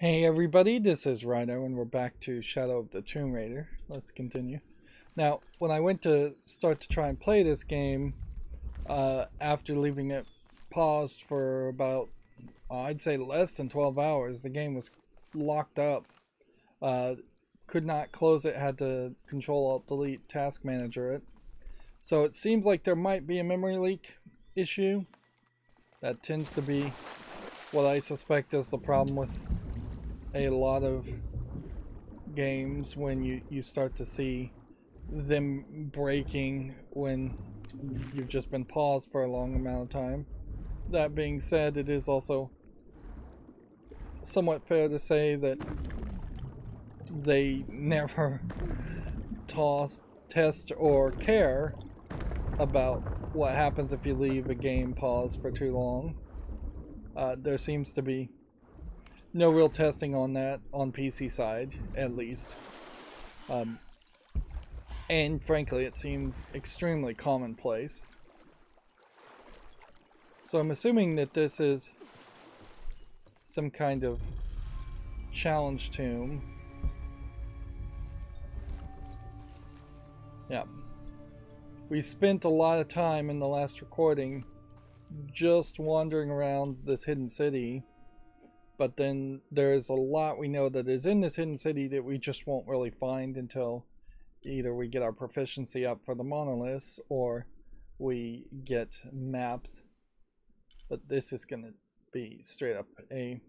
Hey everybody, this is Rydo and we're back to Shadow of the Tomb Raider. Let's continue. Now, when I went to start to try and play this game, after leaving it paused for about, I'd say less than 12 hours, the game was locked up. Could not close it, had to Control-Alt-Delete Task Manager it. So it seems like there might be a memory leak issue. That tends to be what I suspect is the problem with a lot of games when you start to see them breaking when you've just been paused for a long amount of time. That being said, it is also somewhat fair to say that they never test or care about what happens if you leave a game paused for too long. There seems to be no real testing on that on PC side, at least. And frankly, it seems extremely commonplace. So I'm assuming that this is some kind of challenge tomb. Yeah. We spent a lot of time in the last recording just wandering around this hidden city. But then there's a lot we know that is in this hidden city that we just won't really find until either we get our proficiency up for the monoliths or we get maps. But this is going to be straight up a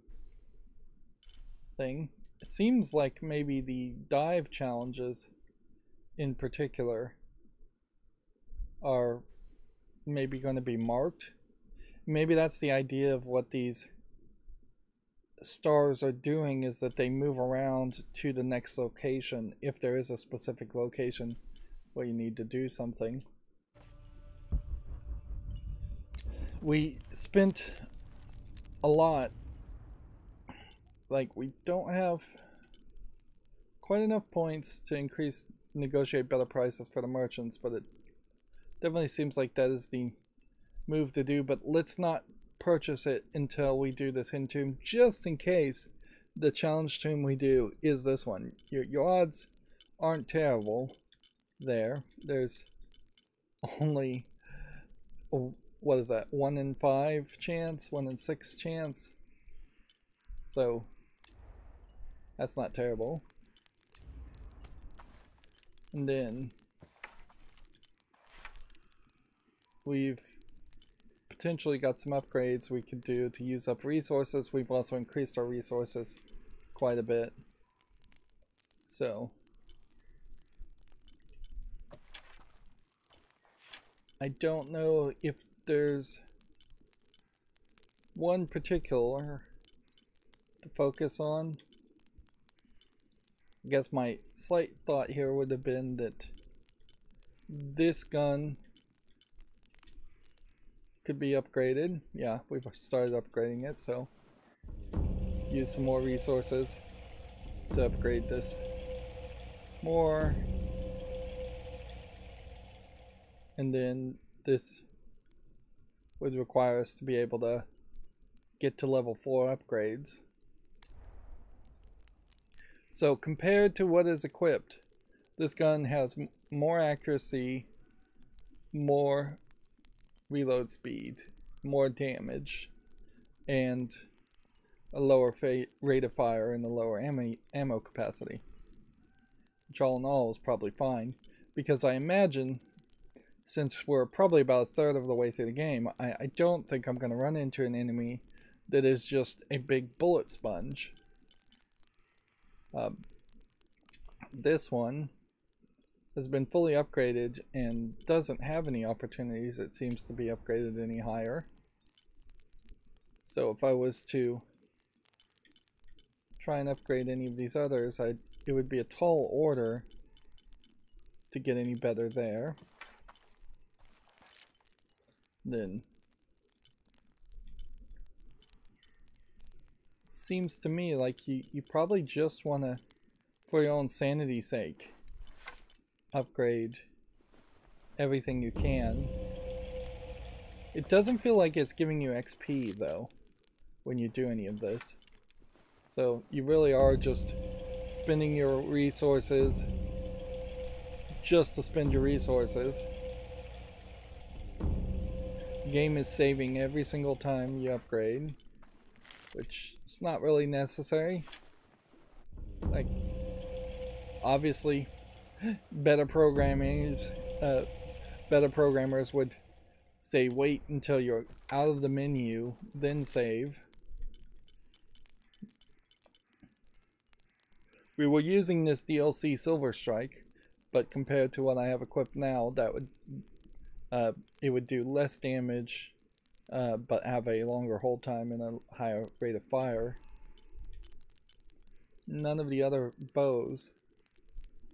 thing. It seems like maybe the dive challenges in particular are maybe going to be marked. Maybe that's the idea of what these stars are doing, is that they move around to the next location if there is a specific location where you need to do something. We spent a lot, like we don't have quite enough points to negotiate better prices for the merchants, but it definitely seems like that is the move to do. But let's not purchase it until we do this hidden tomb, just in case the challenge tomb we do is this one. Your odds aren't terrible there. There's only, what is that, 1 in 5 chance, 1 in 6 chance, so that's not terrible. And then we've potentially got some upgrades we could do to use up resources. We've also increased our resources quite a bit. So I don't know if there's one particular to focus on. I guess my slight thought here would have been that this gun could be upgraded. Yeah, we've started upgrading it, so use some more resources to upgrade this more. And then this would require us to be able to get to level 4 upgrades. So compared to what is equipped, this gun has more accuracy, more reload speed, more damage, and a lower rate of fire and a lower ammo capacity, which all in all is probably fine, because I imagine, since we're probably about a third of the way through the game, I don't think I'm going to run into an enemy that is just a big bullet sponge. This one has been fully upgraded and doesn't have any opportunities, it seems, to be upgraded any higher. So if I was to try and upgrade any of these others, it would be a tall order to get any better there. Then seems to me like you probably just want to, for your own sanity's sake, upgrade everything you can. It doesn't feel like it's giving you XP though when you do any of this, So you really are just spending your resources just to spend your resources. The game is saving every single time you upgrade, which is not really necessary. Like, obviously, better programmers would say wait until you're out of the menu, then save. We were using this DLC Silver Strike, but compared to what I have equipped now, that would it would do less damage, but have a longer hold time and a higher rate of fire. None of the other bows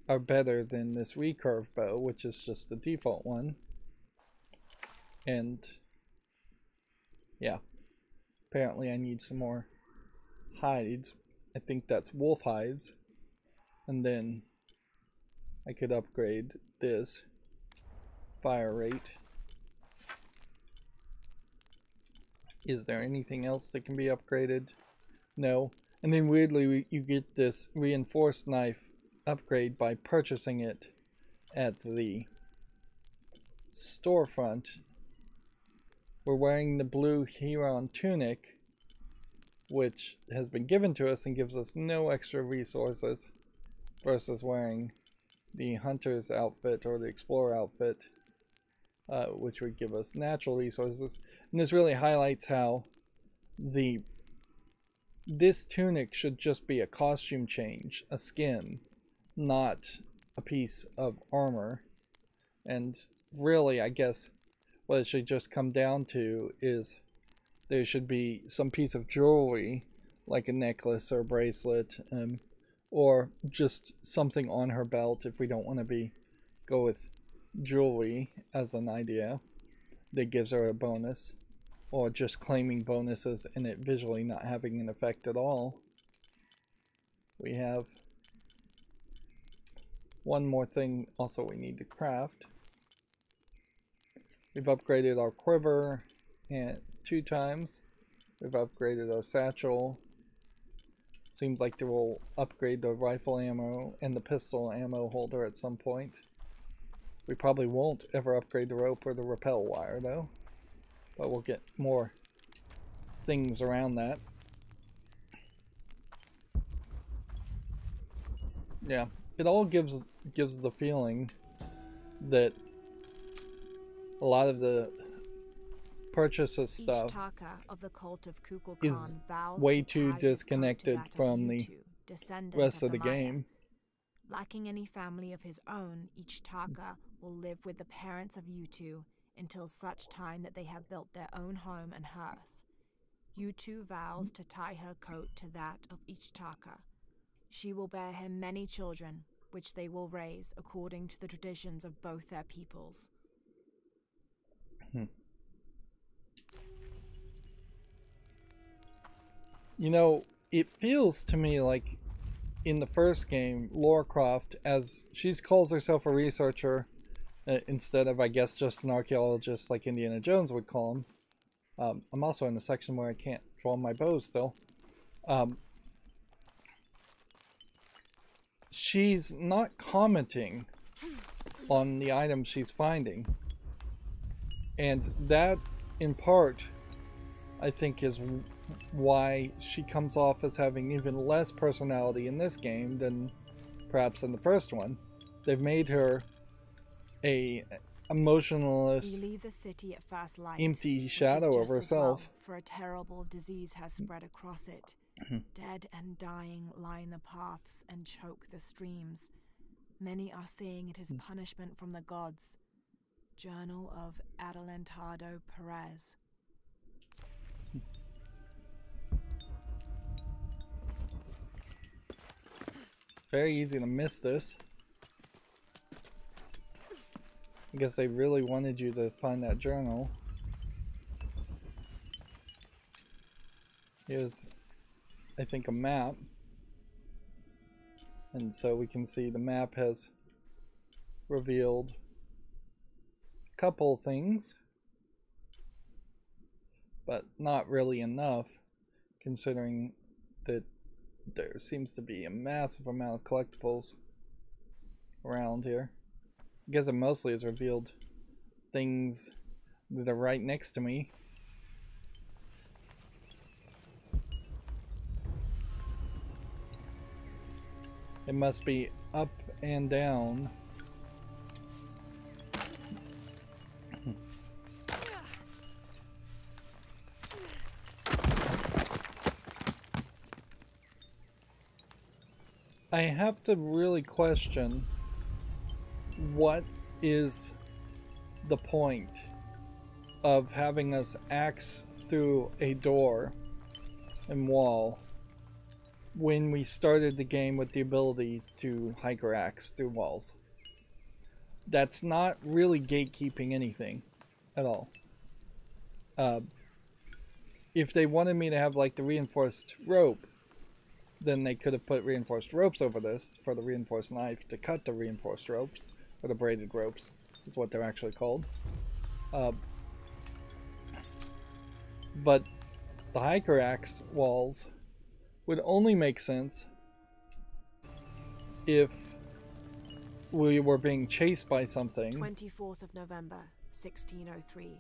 are better than this recurve bow, which is just the default one. And yeah, apparently I need some more hides. I think that's wolf hides. And then I could upgrade this fire rate. Is there anything else that can be upgraded? No. And then weirdly, you get this reinforced knife upgrade by purchasing it at the storefront. We're wearing the blue Huron tunic, which has been given to us and gives us no extra resources, versus wearing the hunter's outfit or the explorer outfit, which would give us natural resources. And this really highlights how this tunic should just be a costume change, a skin, not a piece of armor. And really, I guess what it should just come down to is there should be some piece of jewelry, like a necklace or a bracelet, or just something on her belt if we don't want to go with jewelry as an idea that gives her a bonus, or just claiming bonuses and it visually not having an effect at all. We have one more thing also we need to craft. We've upgraded our quiver and 2 times. We've upgraded our satchel. Seems like they will upgrade the rifle ammo and the pistol ammo holder at some point. We probably won't ever upgrade the rope or the rappel wire though, but we'll get more things around that. Yeah, it all gives the feeling that a lot of the purchases stuff is way too disconnected from the rest of the game. Lacking any family of his own, each Taka will live with the parents of Yutu until such time that they have built their own home and hearth. Yutu vows to tie her coat to that of each Taka. She will bear him many children, which they will raise according to the traditions of both their peoples. You know, it feels to me like in the first game, Lara Croft, as she calls herself a researcher instead of, I guess, just an archaeologist like Indiana Jones would call him. I'm also in a section where I can't draw my bows still. She's not commenting on the items she's finding. And that, in part, I think is why she comes off as having even less personality in this game than perhaps in the first one. They've made her a emotionless, leave the city at first light, empty shadow of herself. Well, for a terrible disease has spread across it. Dead and dying line the paths and choke the streams. Many are saying it is punishment from the gods. Journal of Adelantado Perez. Very easy to miss this. I guess they really wanted you to find that journal. Here's, I think, a map. And so we can see the map has revealed a couple things, but not really enough, considering that There seems to be a massive amount of collectibles around here. I guess it mostly has revealed things that are right next to me. It must be up and down. I have to really question what is the point of having us axe through a door and wall when we started the game with the ability to hiker axe through walls. That's not really gatekeeping anything at all. If they wanted me to have like the reinforced rope, then they could have put reinforced ropes over this for the reinforced knife to cut the reinforced ropes, or the braided ropes is what they're actually called. But the hiker axe walls would only make sense if we were being chased by something. 24th of November, 1603.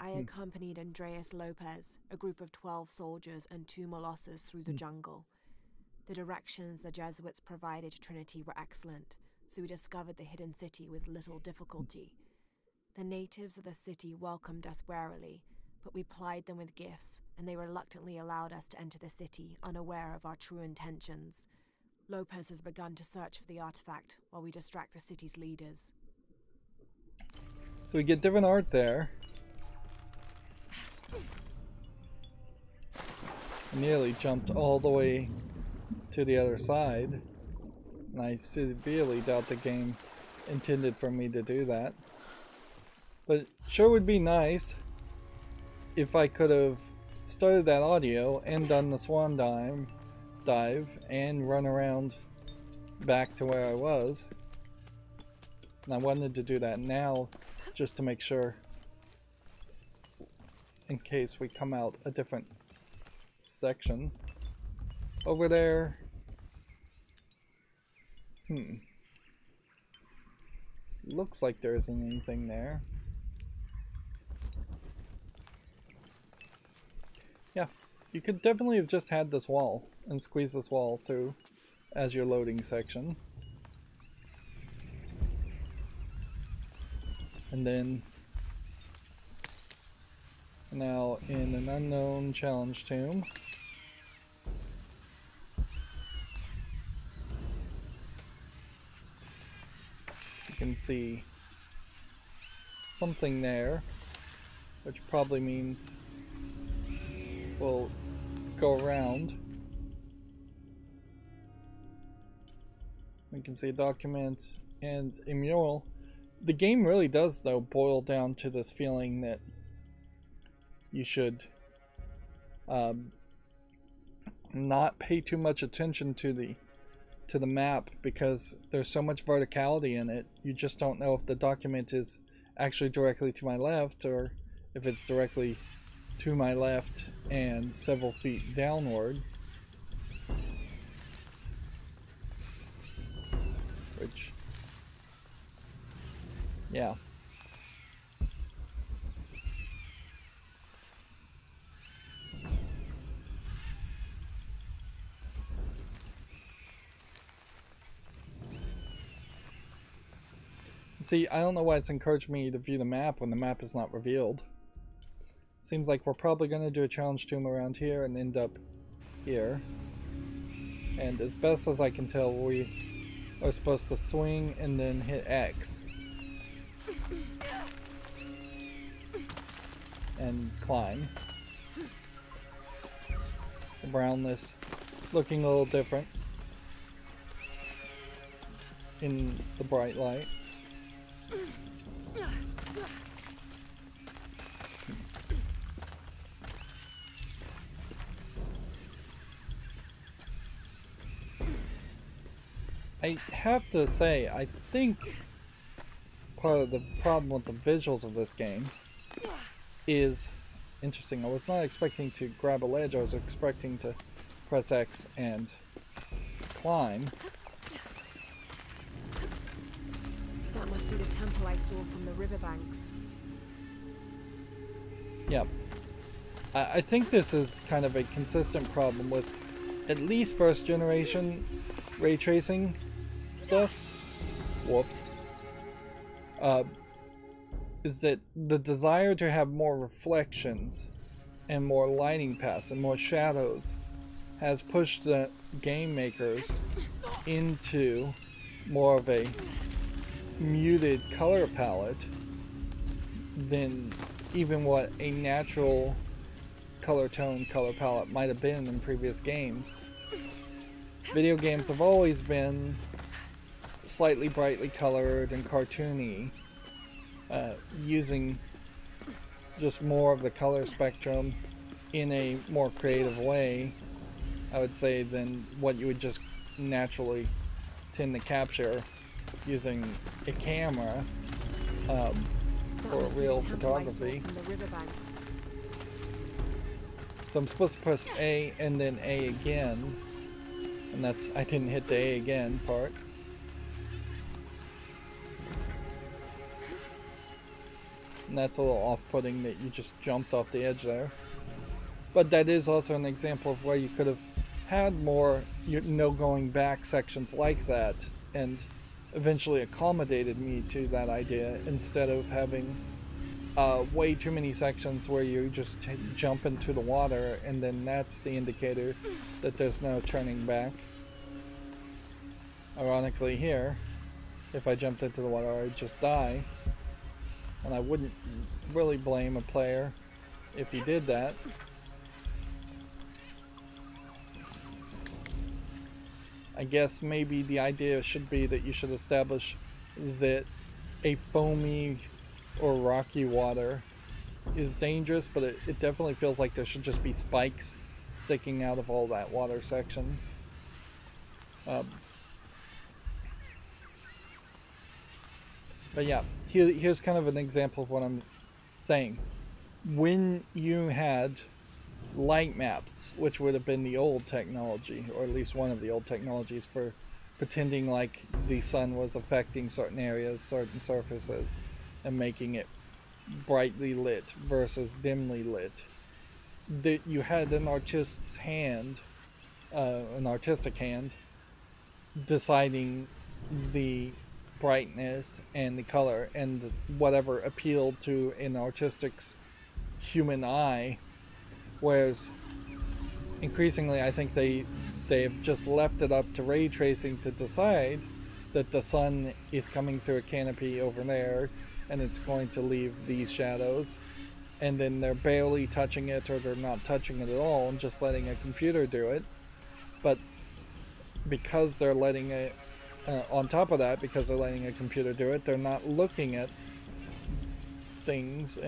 I accompanied Andreas Lopez, a group of 12 soldiers and 2 molosses through the jungle. The directions the Jesuits provided to Trinity were excellent, so we discovered the hidden city with little difficulty. The natives of the city welcomed us warily, but we plied them with gifts, and they reluctantly allowed us to enter the city, unaware of our true intentions. Lopez has begun to search for the artifact while we distract the city's leaders. So we get different art there. I nearly jumped all the way to the other side, and I severely doubt the game intended for me to do that. But it sure would be nice if I could have started that audio and done the swan dive and run around back to where I was. And I wanted to do that now just to make sure, in case we come out a different section. Over there. Looks like there isn't anything there. Yeah, you could definitely have just had this wall and squeeze this wall through as your loading section. And then now in an unknown challenge tomb. You can see something there, which probably means we'll go around. We can see a document and a mural. The game really does, though, boil down to this feeling that you should not pay too much attention to the map, because there's so much verticality in it. You just don't know if the document is actually directly to my left or if it's directly to my left and several feet downward. Which, yeah. See, I don't know why it's encouraged me to view the map when the map is not revealed. Seems like we're probably going to do a challenge tomb around here and end up here. And as best as I can tell, we are supposed to swing and then hit X. And climb. The brownness looking a little different in the bright light. I have to say, I think part of the problem with the visuals of this game is interesting. I was not expecting to grab a ledge. I was expecting to press X and climb. That must be the temple I saw from the riverbanks. Yep. I think this is kind of a consistent problem with at least first generation ray tracing stuff. Whoops. Is that the desire to have more reflections and more lighting paths and more shadows has pushed the game makers into more of a muted color palette than even what a natural color palette might have been in previous games. Video games have always been slightly brightly colored and cartoony, using just more of the color spectrum in a more creative way, I would say, than what you would just naturally tend to capture using a camera for real photography. So I'm supposed to press A and then A again, and that's, I didn't hit the A again part. And that's a little off-putting that you just jumped off the edge there. But that is also an example of where you could have had more no going back sections like that, and eventually accommodated me to that idea, instead of having way too many sections where you just jump into the water and then that's the indicator that there's no turning back. Ironically here, if I jumped into the water I'd just die, and I wouldn't really blame a player if he did that. I guess maybe the idea should be that you should establish that a foamy or rocky water is dangerous, but it definitely feels like there should just be spikes sticking out of all that water section. But yeah, here's kind of an example of what I'm saying. When you had light maps, which would have been the old technology, or at least one of the old technologies for pretending like the sun was affecting certain areas, certain surfaces, and making it brightly lit versus dimly lit, that you had an artist's hand, an artistic hand, deciding the brightness and the color and whatever appealed to an artistic's human eye. Whereas increasingly I think they've just left it up to ray tracing to decide that the sun is coming through a canopy over there and it's going to leave these shadows, and then they're barely touching it or they're not touching it at all and just letting a computer do it. But because they're letting it, on top of that, because they're letting a computer do it, they're not looking at things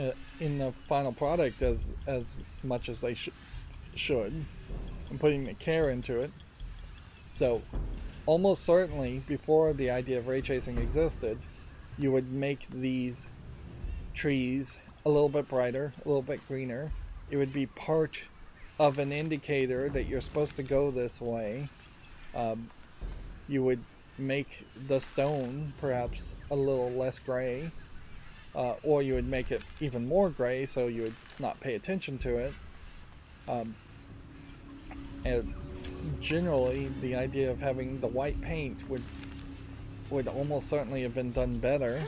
in the final product as much as they should, and putting the care into it. So almost certainly before the idea of ray tracing existed, you would make these trees a little bit brighter, a little bit greener. It would be part of an indicator that you're supposed to go this way. You would make the stone perhaps a little less gray, or you would make it even more gray so you would not pay attention to it. And generally the idea of having the white paint would almost certainly have been done better.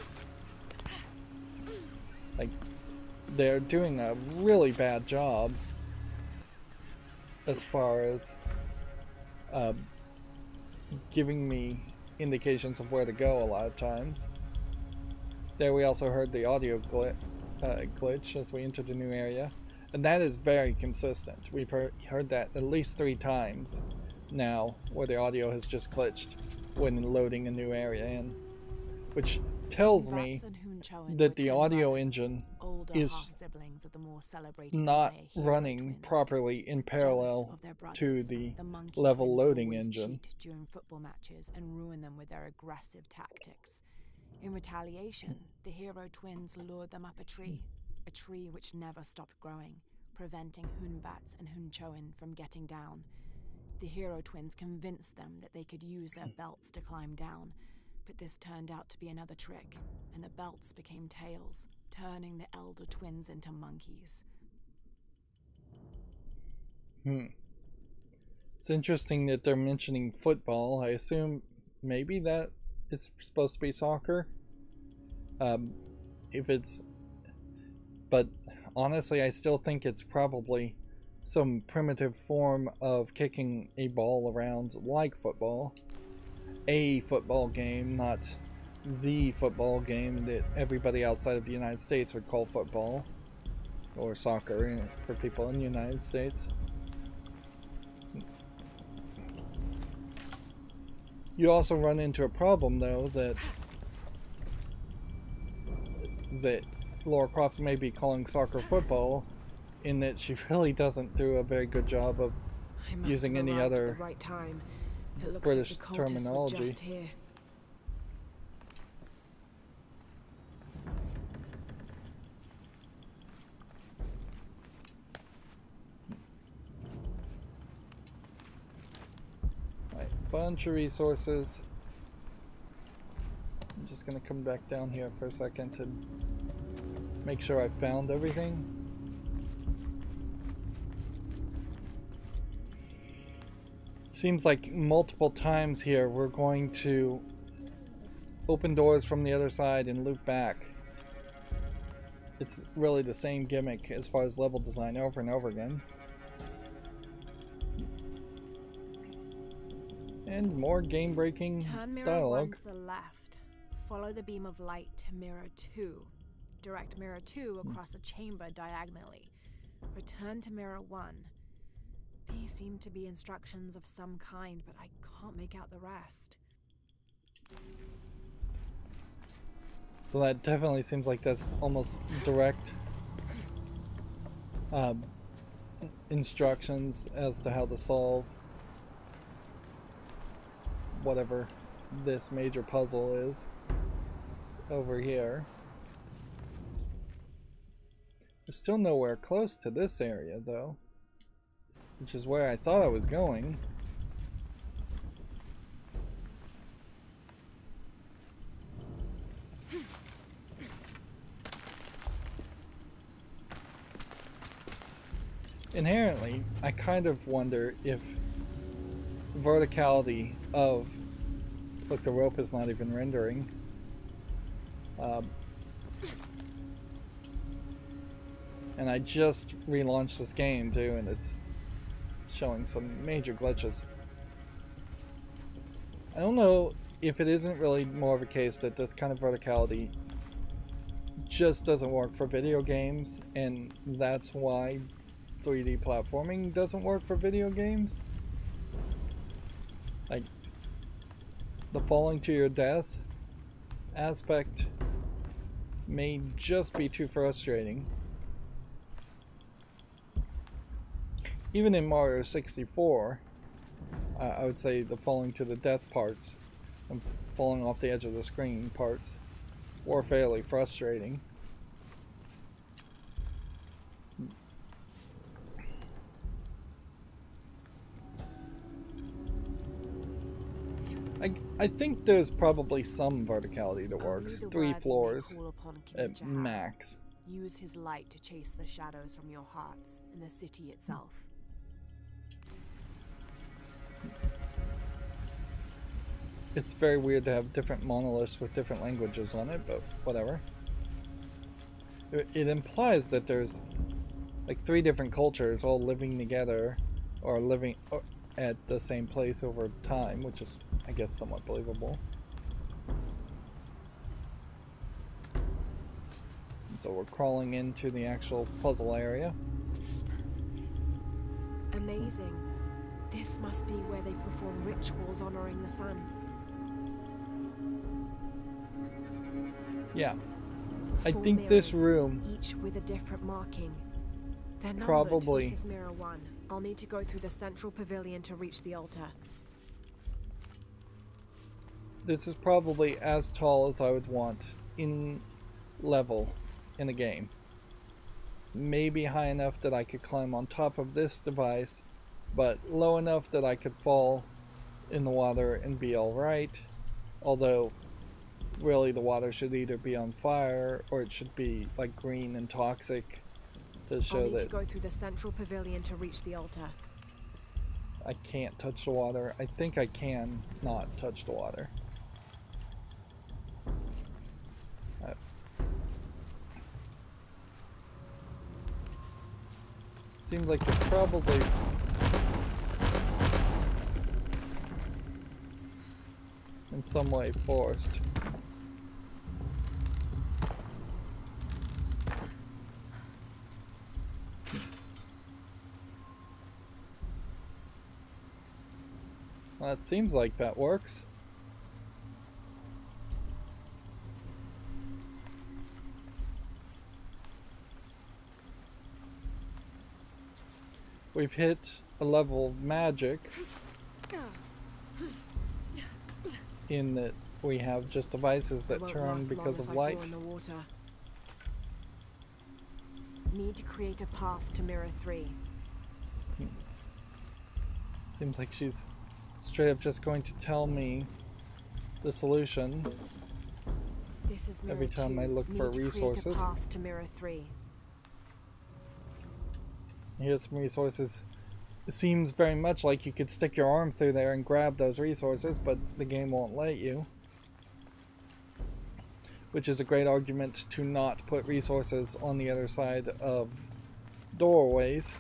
Like, they're doing a really bad job as far as giving me indications of where to go a lot of times. There we also heard the audio glitch as we entered a new area, and that is very consistent. We've heard that at least 3 times now, where the audio has just glitched when loading a new area in, which tells me that the audio engine is not running properly in parallel to the level loading engine. During football matches and ruin them with their aggressive tactics. In retaliation, the hero twins lured them up a tree which never stopped growing, preventing Hunbats and Hunchoin from getting down. The hero twins convinced them that they could use their belts to climb down, but this turned out to be another trick, and the belts became tails, turning the elder twins into monkeys. It's interesting that they're mentioning football. I assume maybe that is supposed to be soccer. But honestly, I still think it's probably some primitive form of kicking a ball around like football. A football game, not the football game that everybody outside of the United States would call football. Or soccer for people in the United States. You also run into a problem, though, that Lara Croft may be calling soccer football, in that she really doesn't do a very good job of using any other right time. It looks British like the cultists terminology. were just here. Right, bunch of resources. I'm just gonna come back down here for a second to make sure I found everything. Seems like multiple times here we're going to open doors from the other side and loop back. It's really the same gimmick as far as level design over and over again. And more game-breaking Turn mirror dialogue. 1 to the left. Follow the beam of light to mirror 2. Direct mirror 2 across the chamber diagonally. Return to mirror 1. These seem to be instructions of some kind, but I can't make out the rest. So that definitely seems like that's almost direct instructions as to how to solve whatever this major puzzle is over here. We're still nowhere close to this area, though, which is where I thought I was going. Inherently, I kind of wonder if verticality of... Look, the rope is not even rendering. And I just relaunched this game too, and it's showing some major glitches. I don't know if it isn't really more of a case that this kind of verticality just doesn't work for video games, and that's why 3D platforming doesn't work for video games. Like, the falling to your death aspect may just be too frustrating. Even in Mario 64, I would say the falling to the death parts and falling off the edge of the screen parts were fairly frustrating. I think there's probably some verticality that works. 3 floors at max. Use his light to chase the shadows from your hearts and the city itself. It's very weird to have different monoliths with different languages on it, but whatever. It implies that there's like 3 different cultures all living together or living at the same place over time, which is, I guess, somewhat believable. And so we're crawling into the actual puzzle area. Amazing. This must be where they perform rituals honoring the sun. Yeah. I 4 think this mirrors, room each with a different marking. They're numbered. probably... This is mirror 1. I'll need to go through the central pavilion to reach the altar. This is probably as tall as I would want in level in a game. Maybe high enough that I could climb on top of this device but low enough that I could fall in the water and be alright. Although, really the water should either be on fire or it should be like green and toxic to show I'll need that to go through the central pavilion to reach the altar. I can't touch the water. I think I can not touch the water. Seems like you're probably in some way forced. Well, it seems like that works. We've hit a level of magic in that we have just devices that turn because of light. Need to create a path to Mirror 3. Seems like she's straight up just going to tell me the solution This is Mirror every time 2. I look for resources. Create a path to Mirror 3. Here's some resources. It seems very much like you could stick your arm through there and grab those resources, but the game won't let you. Which is a great argument to not put resources on the other side of doorways.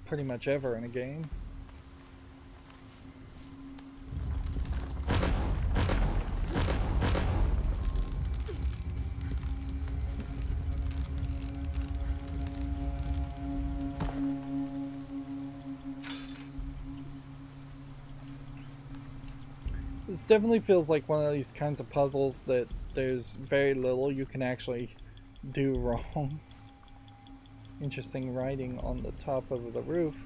Pretty much ever in a game. This definitely feels like one of these kinds of puzzles that there's very little you can actually do wrong. Interesting writing on the top of the roof.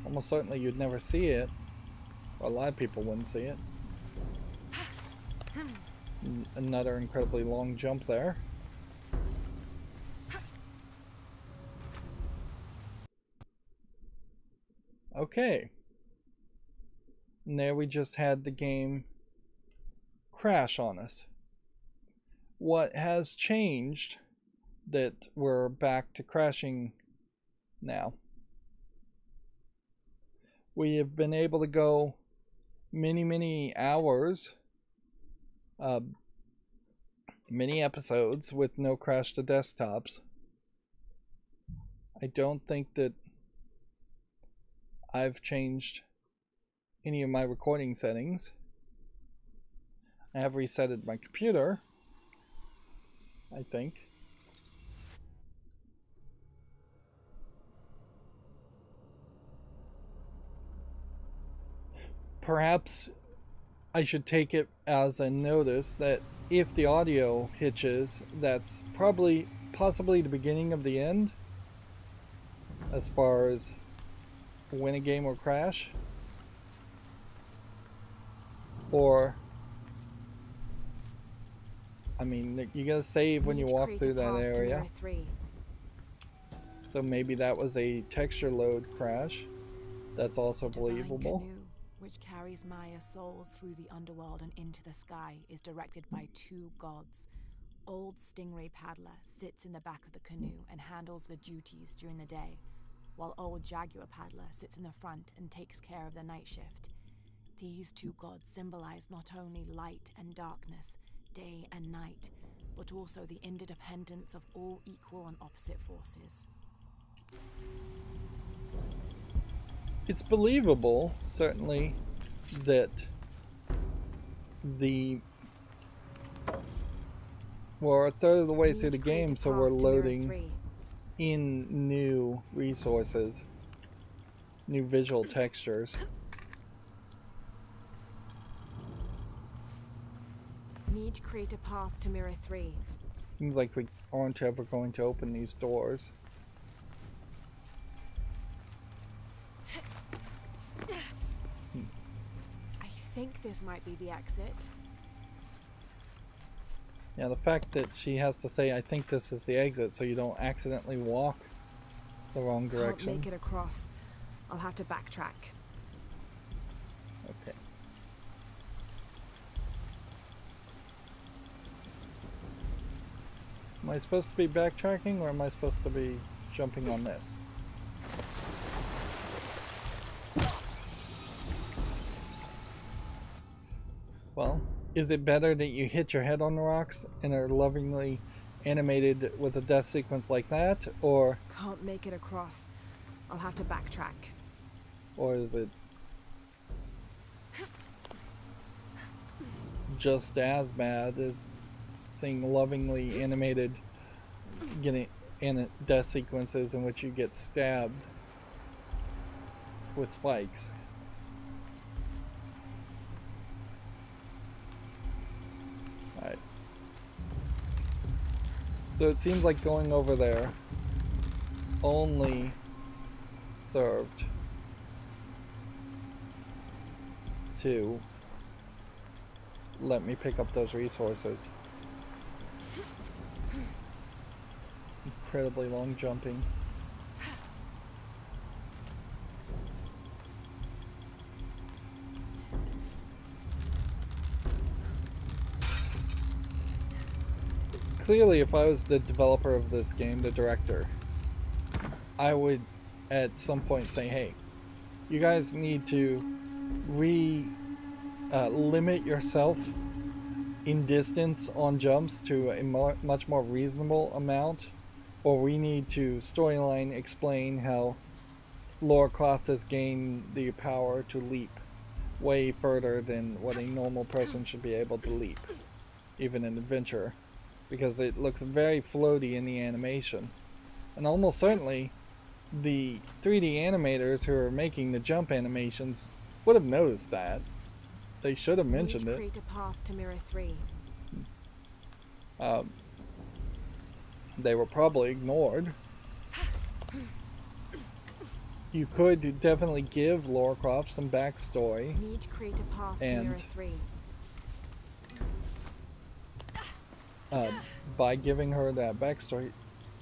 Almost certainly you'd never see it. A lot of people wouldn't see it. Another incredibly long jump there. Okay. And there we just had the game crash on us. What has changed that we're back to crashing now? We have been able to go many hours, many episodes with no crash to desktops. I don't think that I've changed any of my recording settings. I have resetted my computer, I think. Perhaps I should take it as a notice that if the audio hitches, that's possibly the beginning of the end as far as when a game will crash. Or, I mean, you gotta save when you walk through that area. So maybe that was a texture load crash. That's also believable. Canoe, which carries Maya's souls through the underworld and into the sky, is directed by two gods. Old Stingray Paddler sits in the back of the canoe and handles the duties during the day, while Old Jaguar Paddler sits in the front and takes care of the night shift. These two gods symbolize not only light and darkness, day and night, but also the interdependence of all equal and opposite forces. It's believable, certainly, that we're a third of the way through the game, so we're loading in new resources, new visual textures. Need to create a path to Mirror 3. Seems like we aren't ever going to open these doors. I think this might be the exit. Yeah, the fact that she has to say, I think this is the exit, so you don't accidentally walk the wrong direction. Can't make it across. I'll have to backtrack. Okay. Am I supposed to be backtracking, or am I supposed to be jumping on this? Well, is it better that you hit your head on the rocks and are lovingly animated with a death sequence like that, or... Can't make it across. I'll have to backtrack. Or is it just as bad as seeing lovingly animated death sequences in which you get stabbed with spikes? Alright. So it seems like going over there only served to let me pick up those resources. Incredibly long jumping. Clearly, if I was the developer of this game, the director, I would at some point say, hey, you guys need to limit yourself in distance on jumps to a much more reasonable amount, or we need to storyline explain how Lara Croft has gained the power to leap way further than what a normal person should be able to leap, even an adventurer, because it looks very floaty in the animation. And almost certainly the 3D animators who are making the jump animations would have noticed that. They should have mentioned it. Create a path to Mirror 3. They were probably ignored. You could definitely give Lara Croft some backstory. Need to create a path to Mirror 3. By giving her that backstory,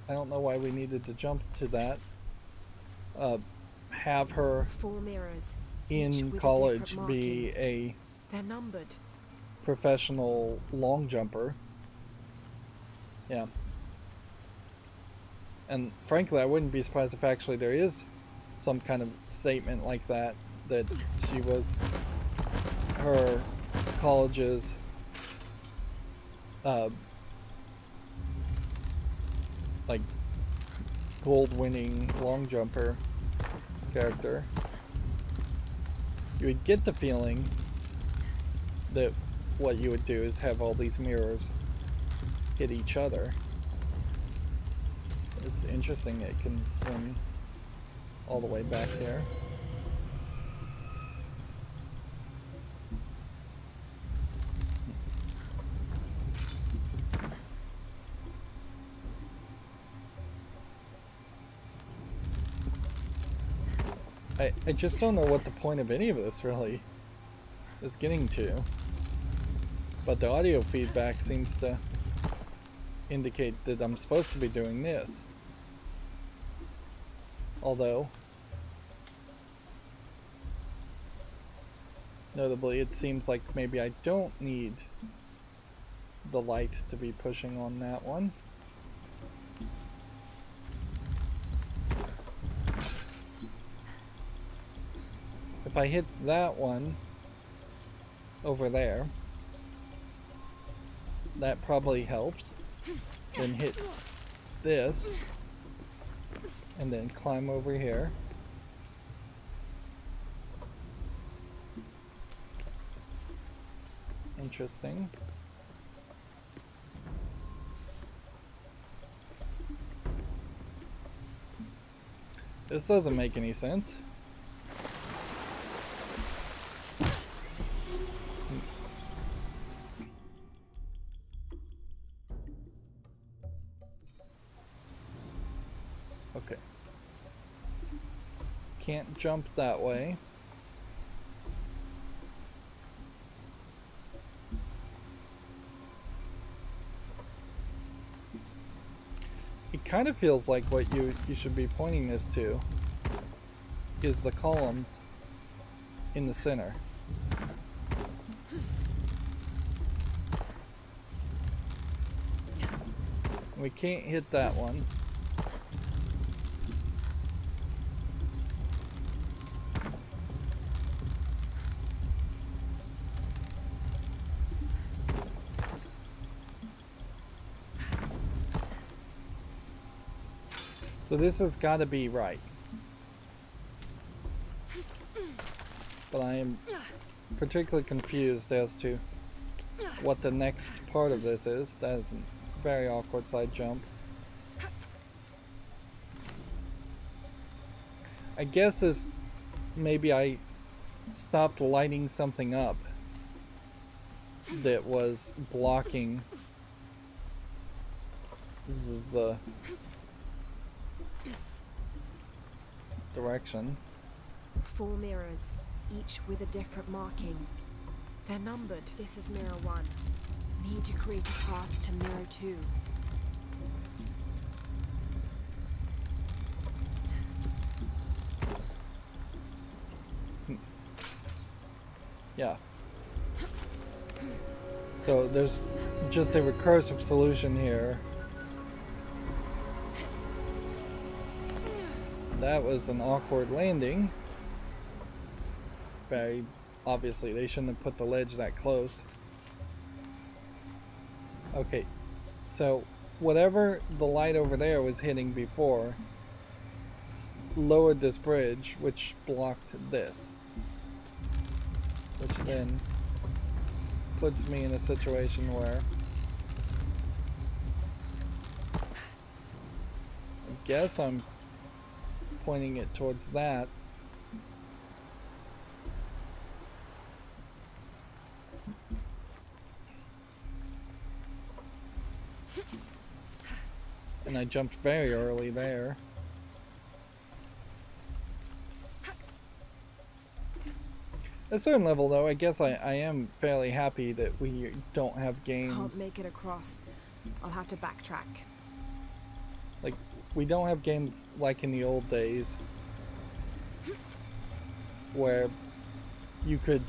I don't know why we needed to jump to that. Have her 4 mirrors, in college be a They're numbered. professional long jumper. Yeah. And frankly, I wouldn't be surprised if actually there is some kind of statement like that, that she was her college's like gold-winning long jumper character. You would get the feeling that what you would do is have all these mirrors hit each other. It's interesting it can swim all the way back there. I just don't know what the point of any of this really is getting to. But the audio feedback seems to indicate that I'm supposed to be doing this. Although, notably, it seems like maybe I don't need the light to be pushing on that one. If I hit that one over there, that probably helps. Then hit this, and then climb over here. Interesting. This doesn't make any sense. Okay. Can't jump that way. It kind of feels like what you should be pointing this to is the columns in the center. We can't hit that one. So this has got to be right. But I am particularly confused as to what the next part of this is. That is a very awkward side jump. I guess is maybe I stopped lighting something up that was blocking the direction. 4 mirrors, each with a different marking. They're numbered. This is mirror 1. Need to create a path to mirror 2. Yeah. So there's just a recursive solution here. That was an awkward landing. Very obviously, they shouldn't have put the ledge that close. Okay, so whatever the light over there was hitting before lowered this bridge, which blocked this. Which then puts me in a situation where I guess I'm pointing it towards that. And I jumped very early there. At a certain level though, I guess I am fairly happy that we don't have games. Can't make it across. I'll have to backtrack. Like, we don't have games like in the old days where you could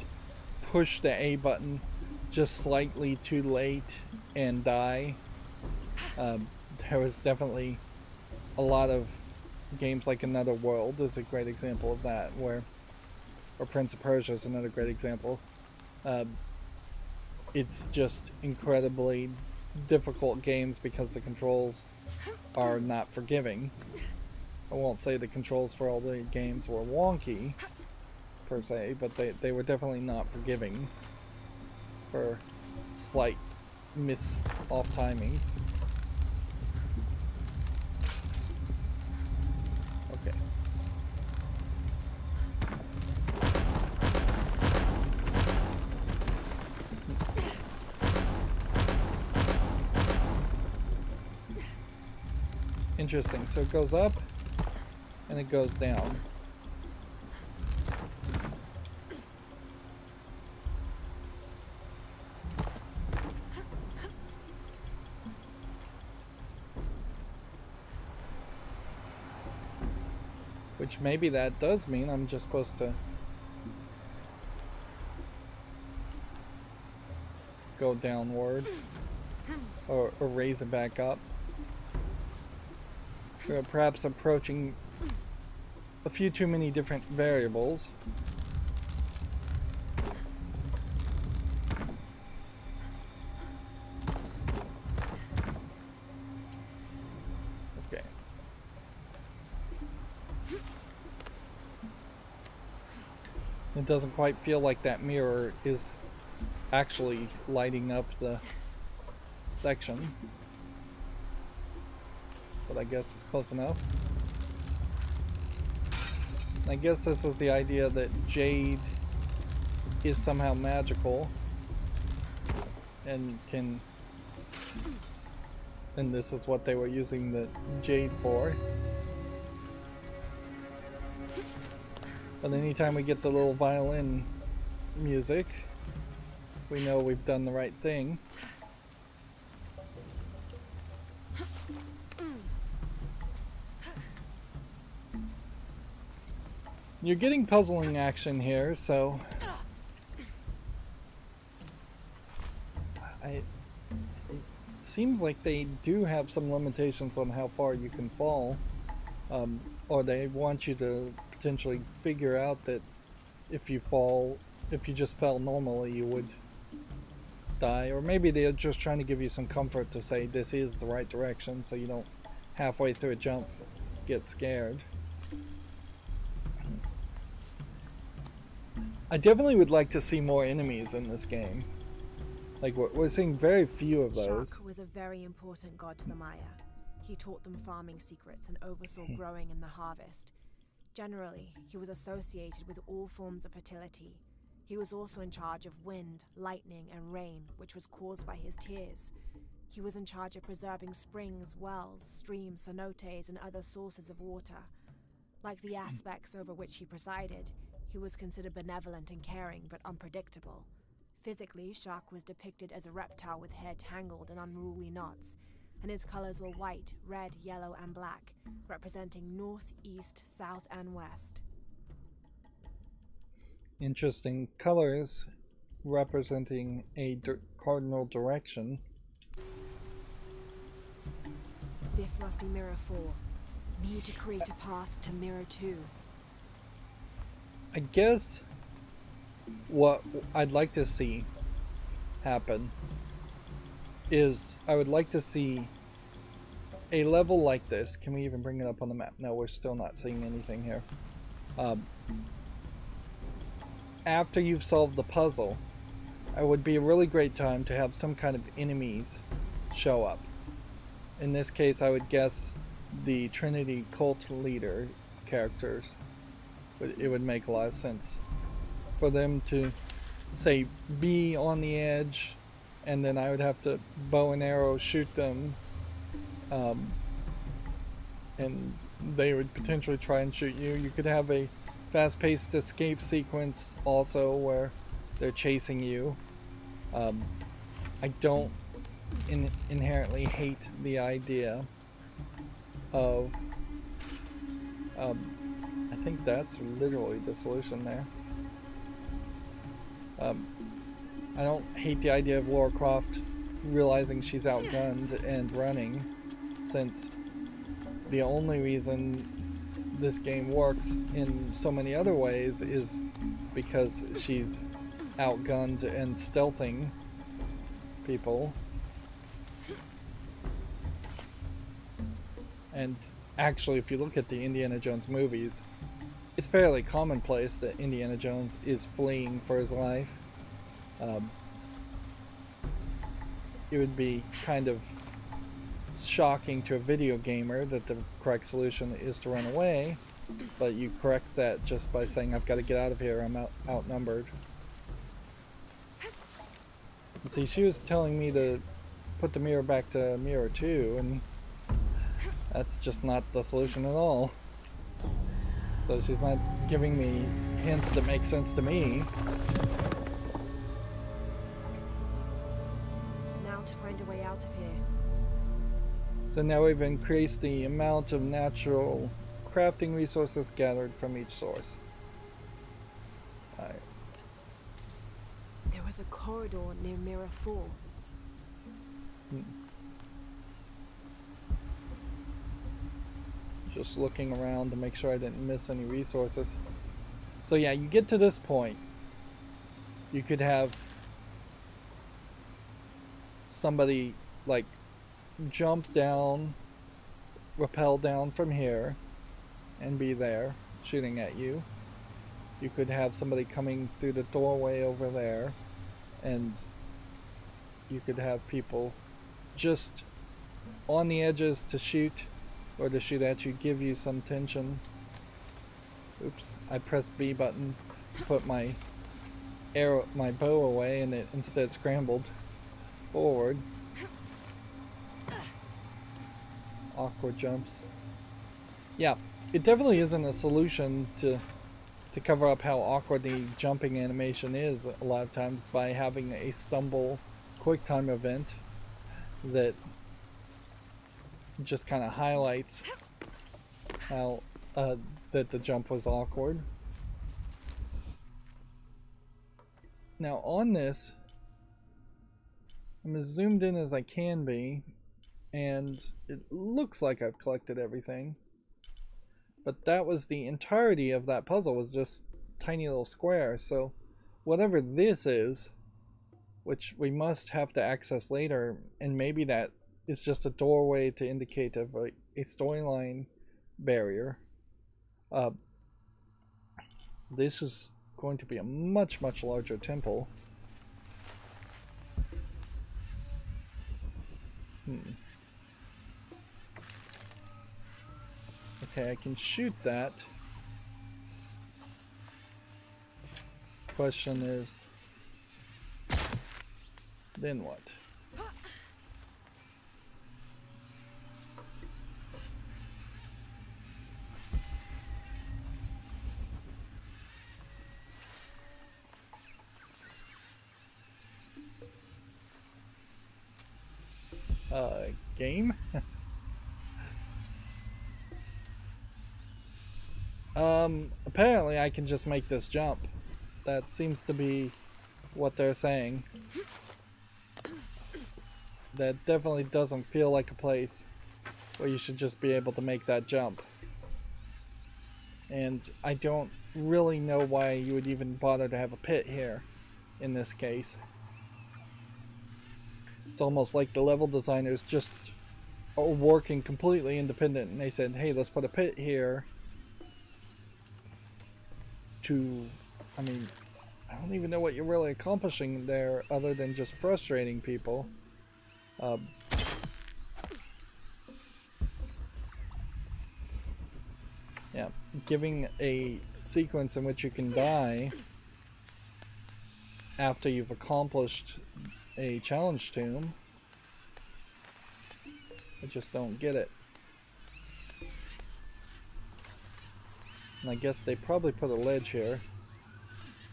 push the A button just slightly too late and die. There was definitely a lot of games like Another World is a great example of that, or Prince of Persia is another great example. It's just incredibly difficult games because the controls are not forgiving. I won't say the controls for all the games were wonky per se, but they were definitely not forgiving for slight off timings. Okay. Interesting. So it goes up and it goes down. Which maybe that does mean I'm just supposed to go downward or raise it back up. We're perhaps approaching a few too many different variables. Okay. It doesn't quite feel like that mirror is actually lighting up the section. But I guess it's close enough. I guess this is the idea that jade is somehow magical and can, and this is what they were using the jade for. But anytime we get the little violin music, we know we've done the right thing. You're getting puzzling action here, so it seems like they do have some limitations on how far you can fall, or they want you to potentially figure out that if you just fell normally, you would die, or maybe they're just trying to give you some comfort to say this is the right direction, so you don't halfway through a jump get scared. I definitely would like to see more enemies in this game. Like, we're seeing very few of those. Shak was a very important god to the Maya. He taught them farming secrets and oversaw growing in the harvest. Generally, he was associated with all forms of fertility. He was also in charge of wind, lightning, and rain, which was caused by his tears. He was in charge of preserving springs, wells, streams, cenotes, and other sources of water. Like the aspects over which he presided, he was considered benevolent and caring, but unpredictable. Physically, Shak was depicted as a reptile with hair tangled in unruly knots, and his colors were white, red, yellow, and black, representing north, east, south, and west. Interesting colors representing a cardinal direction. This must be Mirror 4. Need to create a path to Mirror 2. I guess what I'd like to see happen is I would like to see a level like this. Can we even bring it up on the map? No, we're still not seeing anything here. After you've solved the puzzle, it would be a really great time to have some kind of enemies show up. In this case, I would guess the Trinity cult leader characters. It would make a lot of sense for them to, say, be on the edge, and then I would have to bow and arrow shoot them, and they would potentially try and shoot you. You could have a fast-paced escape sequence also where they're chasing you. I don't inherently hate the idea of I think that's literally the solution there. I don't hate the idea of Lara Croft realizing she's outgunned and running, since the only reason this game works in so many other ways is because she's outgunned and stealthing people. And actually, if you look at the Indiana Jones movies, it's fairly commonplace that Indiana Jones is fleeing for his life. It would be kind of shocking to a video gamer that the correct solution is to run away, but you correct that just by saying, I've got to get out of here, I'm outnumbered. And see, she was telling me to put the mirror back to Mirror 2, and that's just not the solution at all. So she's not giving me hints that make sense to me. Now to find a way out of here. So now we've increased the amount of natural crafting resources gathered from each source. Alright. There was a corridor near Mirror 4. Just looking around to make sure I didn't miss any resources. So yeah, you get to this point, you could have somebody like jump down, rappel down from here, and be there shooting at you. You could have somebody coming through the doorway over there, and you could have people just on the edges to shoot, or to shoot at you, give you some tension. Oops, I pressed B button to put my bow away, and it instead scrambled forward. Awkward jumps. Yeah, it definitely isn't a solution to cover up how awkward the jumping animation is a lot of times, by having a stumble quick time event that just kind of highlights how that the jump was awkward. Now on this, I'm as zoomed in as I can be, and it looks like I've collected everything. But that was the entirety of that puzzle, was just tiny little squares. So whatever this is, which we must have to access later, and maybe that is just a doorway to indicate of a storyline barrier. This is going to be a much, much larger temple. Okay, I can shoot that. Question is, then what? Game? Apparently I can just make this jump. That seems to be what they're saying. That definitely doesn't feel like a place where you should just be able to make that jump. And I don't really know why you would even bother to have a pit here in this case. It's almost like the level designers just are working completely independent, and they said, hey, let's put a pit here to, I mean, I don't even know what you're really accomplishing there other than just frustrating people. Yeah, giving a sequence in which you can die after you've accomplished a challenge tomb. I just don't get it. And I guess they probably put a ledge here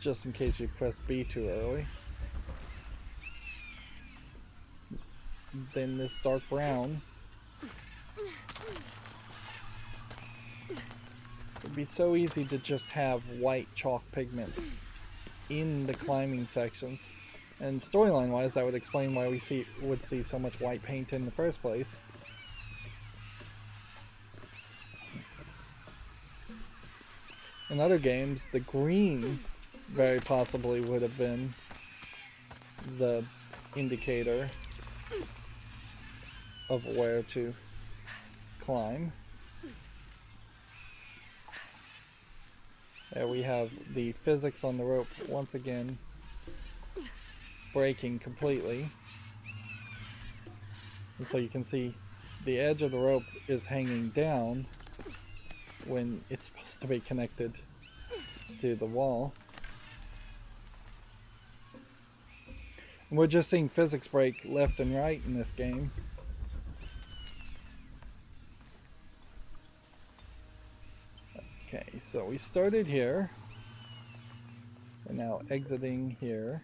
just in case you press B too early. Then this dark brown. It'd be so easy to just have white chalk pigments in the climbing sections. And storyline wise, that would explain why we would see so much white paint in the first place. In other games, the green very possibly would have been the indicator of where to climb. There we have the physics on the rope once again breaking completely. And so you can see the edge of the rope is hanging down when it's supposed to be connected to the wall. And we're just seeing physics break left and right in this game. Okay, so we started here. We're now exiting here.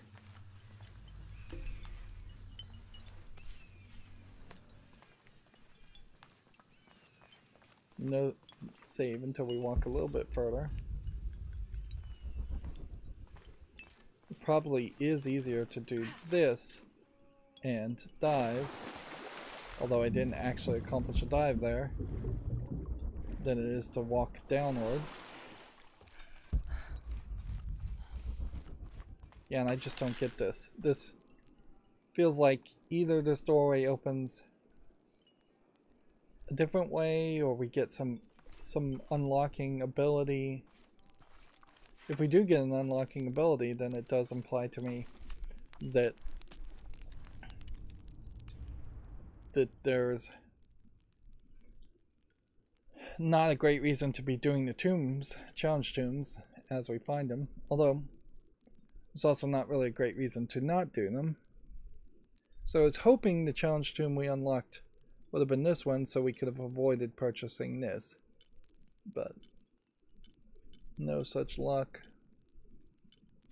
No save until we walk a little bit further. It probably is easier to do this and dive, although I didn't actually accomplish a dive there, than it is to walk downward. Yeah, and I just don't get this. This feels like either this doorway opens a different way, or we get some unlocking ability. If we do get an unlocking ability, then it does imply to me that there's not a great reason to be doing the tombs, challenge tombs, as we find them. Although, there's also not really a great reason to not do them. So I was hoping the challenge tomb we unlocked would have been this one, so we could have avoided purchasing this. But no such luck.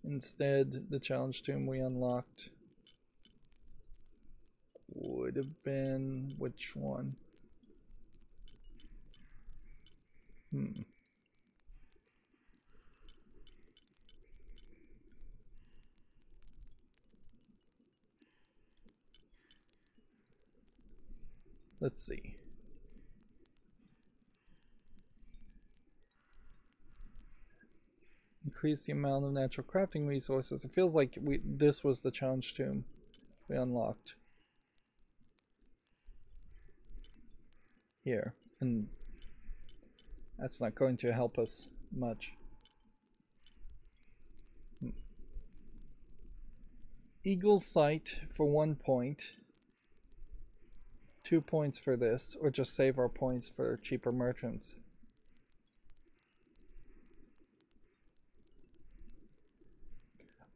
Instead, the challenge tomb we unlocked would have been which one? Let's see. Increase the amount of natural crafting resources. It feels like this was the challenge tomb we unlocked. Here. And that's not going to help us much. Eagle sight for 1 point. 2 points for this, or just save our points for cheaper merchants.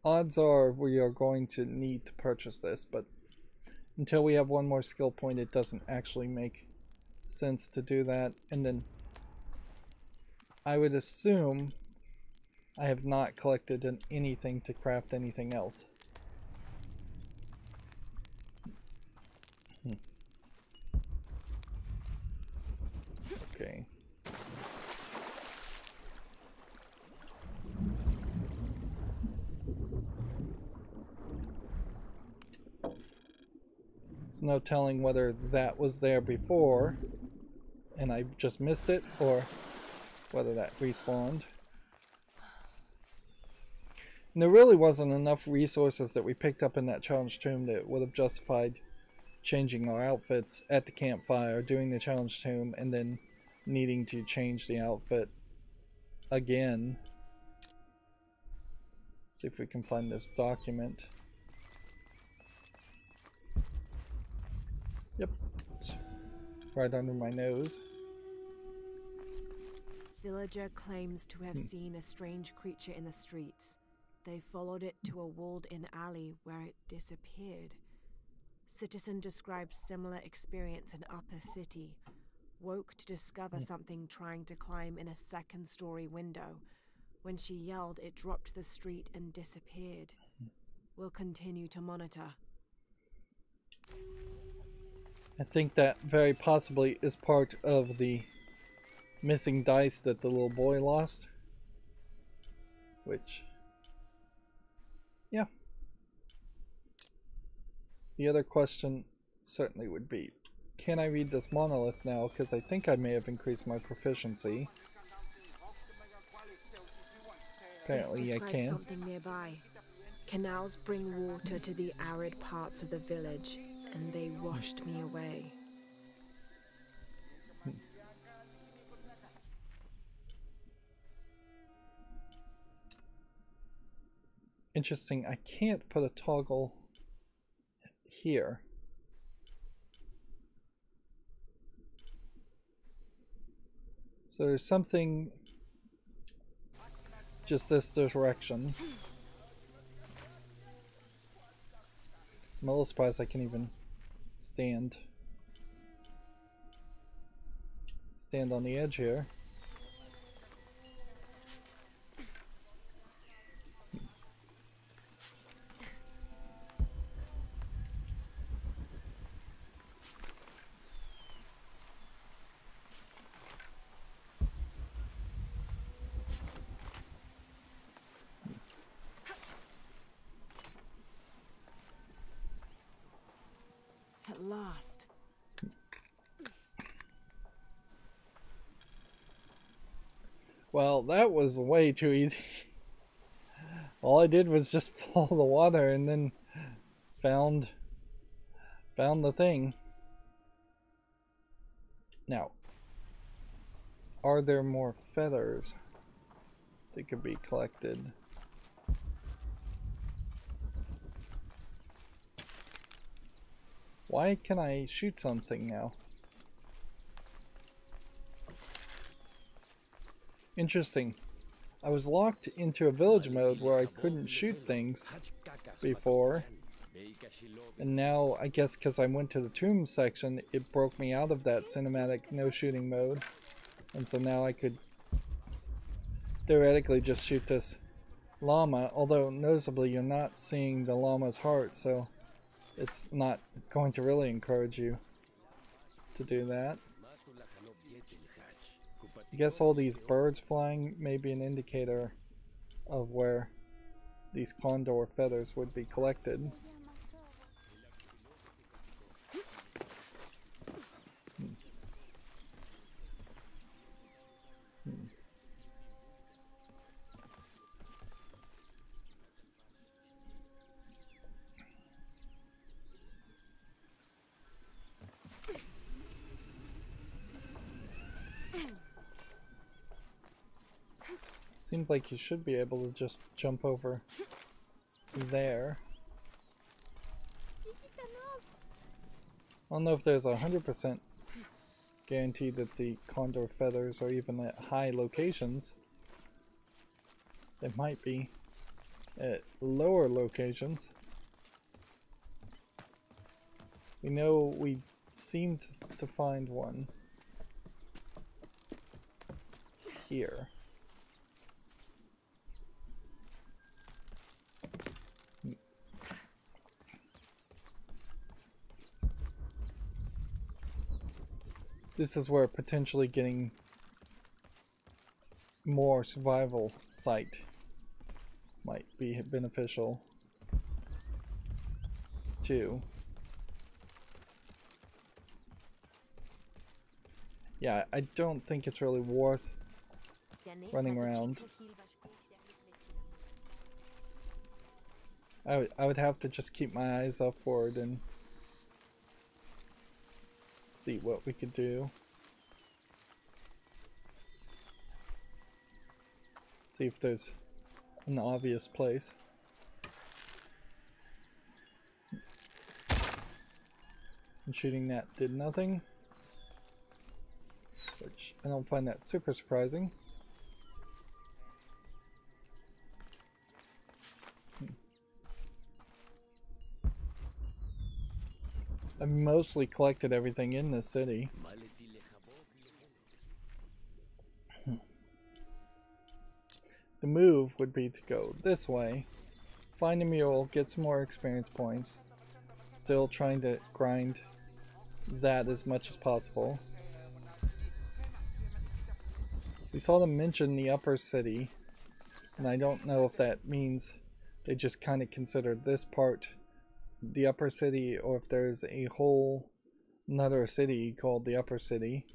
Odds are we are going to need to purchase this, but until we have one more skill point, it doesn't actually make sense to do that. And then I would assume I have not collected anything to craft anything else. Okay. There's no telling whether that was there before and I just missed it, or whether that respawned. And there really wasn't enough resources that we picked up in that challenge tomb that would have justified changing our outfits at the campfire, doing the challenge tomb, and then needing to change the outfit again. See if we can find this document. Yep, it's right under my nose. Villager claims to have seen a strange creature in the streets. They followed it to a walled-in alley where it disappeared. Citizen described similar experience in Upper City. Woke to discover something trying to climb in a second-story window. When she yelled, it dropped to the street and disappeared. We'll continue to monitor. I think that very possibly is part of the missing dice that the little boy lost. Which, yeah. The other question certainly would be, can I read this monolith now? Because I think I may have increased my proficiency. Apparently I can. Something nearby. Canals bring water to the arid parts of the village, and they washed me away. Interesting, I can't put a toggle here. So there's something just this direction. I'm a little surprised I can even stand on the edge here. At last. Well, that was way too easy. All I did was just follow the water and then found the thing. Now, are there more feathers that could be collected? Why can I shoot something now? Interesting. I was locked into a village mode where I couldn't shoot things before. And now, I guess because I went to the tomb section, it broke me out of that cinematic no shooting mode. And so now I could theoretically just shoot this llama. Although, noticeably, you're not seeing the llama's heart, so it's not going to really encourage you to do that. I guess all these birds flying may be an indicator of where these condor feathers would be collected. Seems like you should be able to just jump over there. I don't know if there's 100% guarantee that the condor feathers are even at high locations. They might be at lower locations. We know we seemed to find one here. This is where potentially getting more survival site might be beneficial too. Yeah, I don't think it's really worth running around. I would have to just keep my eyes upward and see what we could do. See if there's an obvious place. And shooting that did nothing, which I don't find that super surprising. I mostly collected everything in the city. The move would be to go this way, find a mule, get some more experience points, still trying to grind that as much as possible. We saw them mention the upper city, and I don't know if that means they just kind of consider this part the upper city, or if there's a whole another city called the upper city.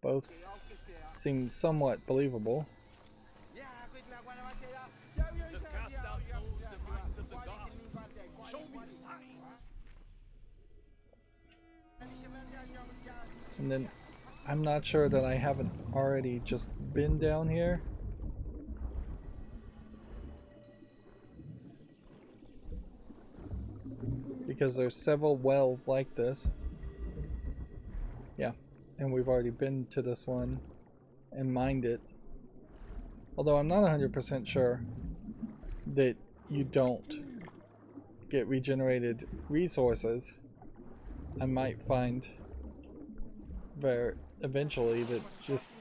Both seem somewhat believable. And then I'm not sure that I haven't already just been down here. Because there's several wells like this. Yeah, and we've already been to this one and mined it. Although I'm not 100% sure that you don't get regenerated resources. I might find eventually that just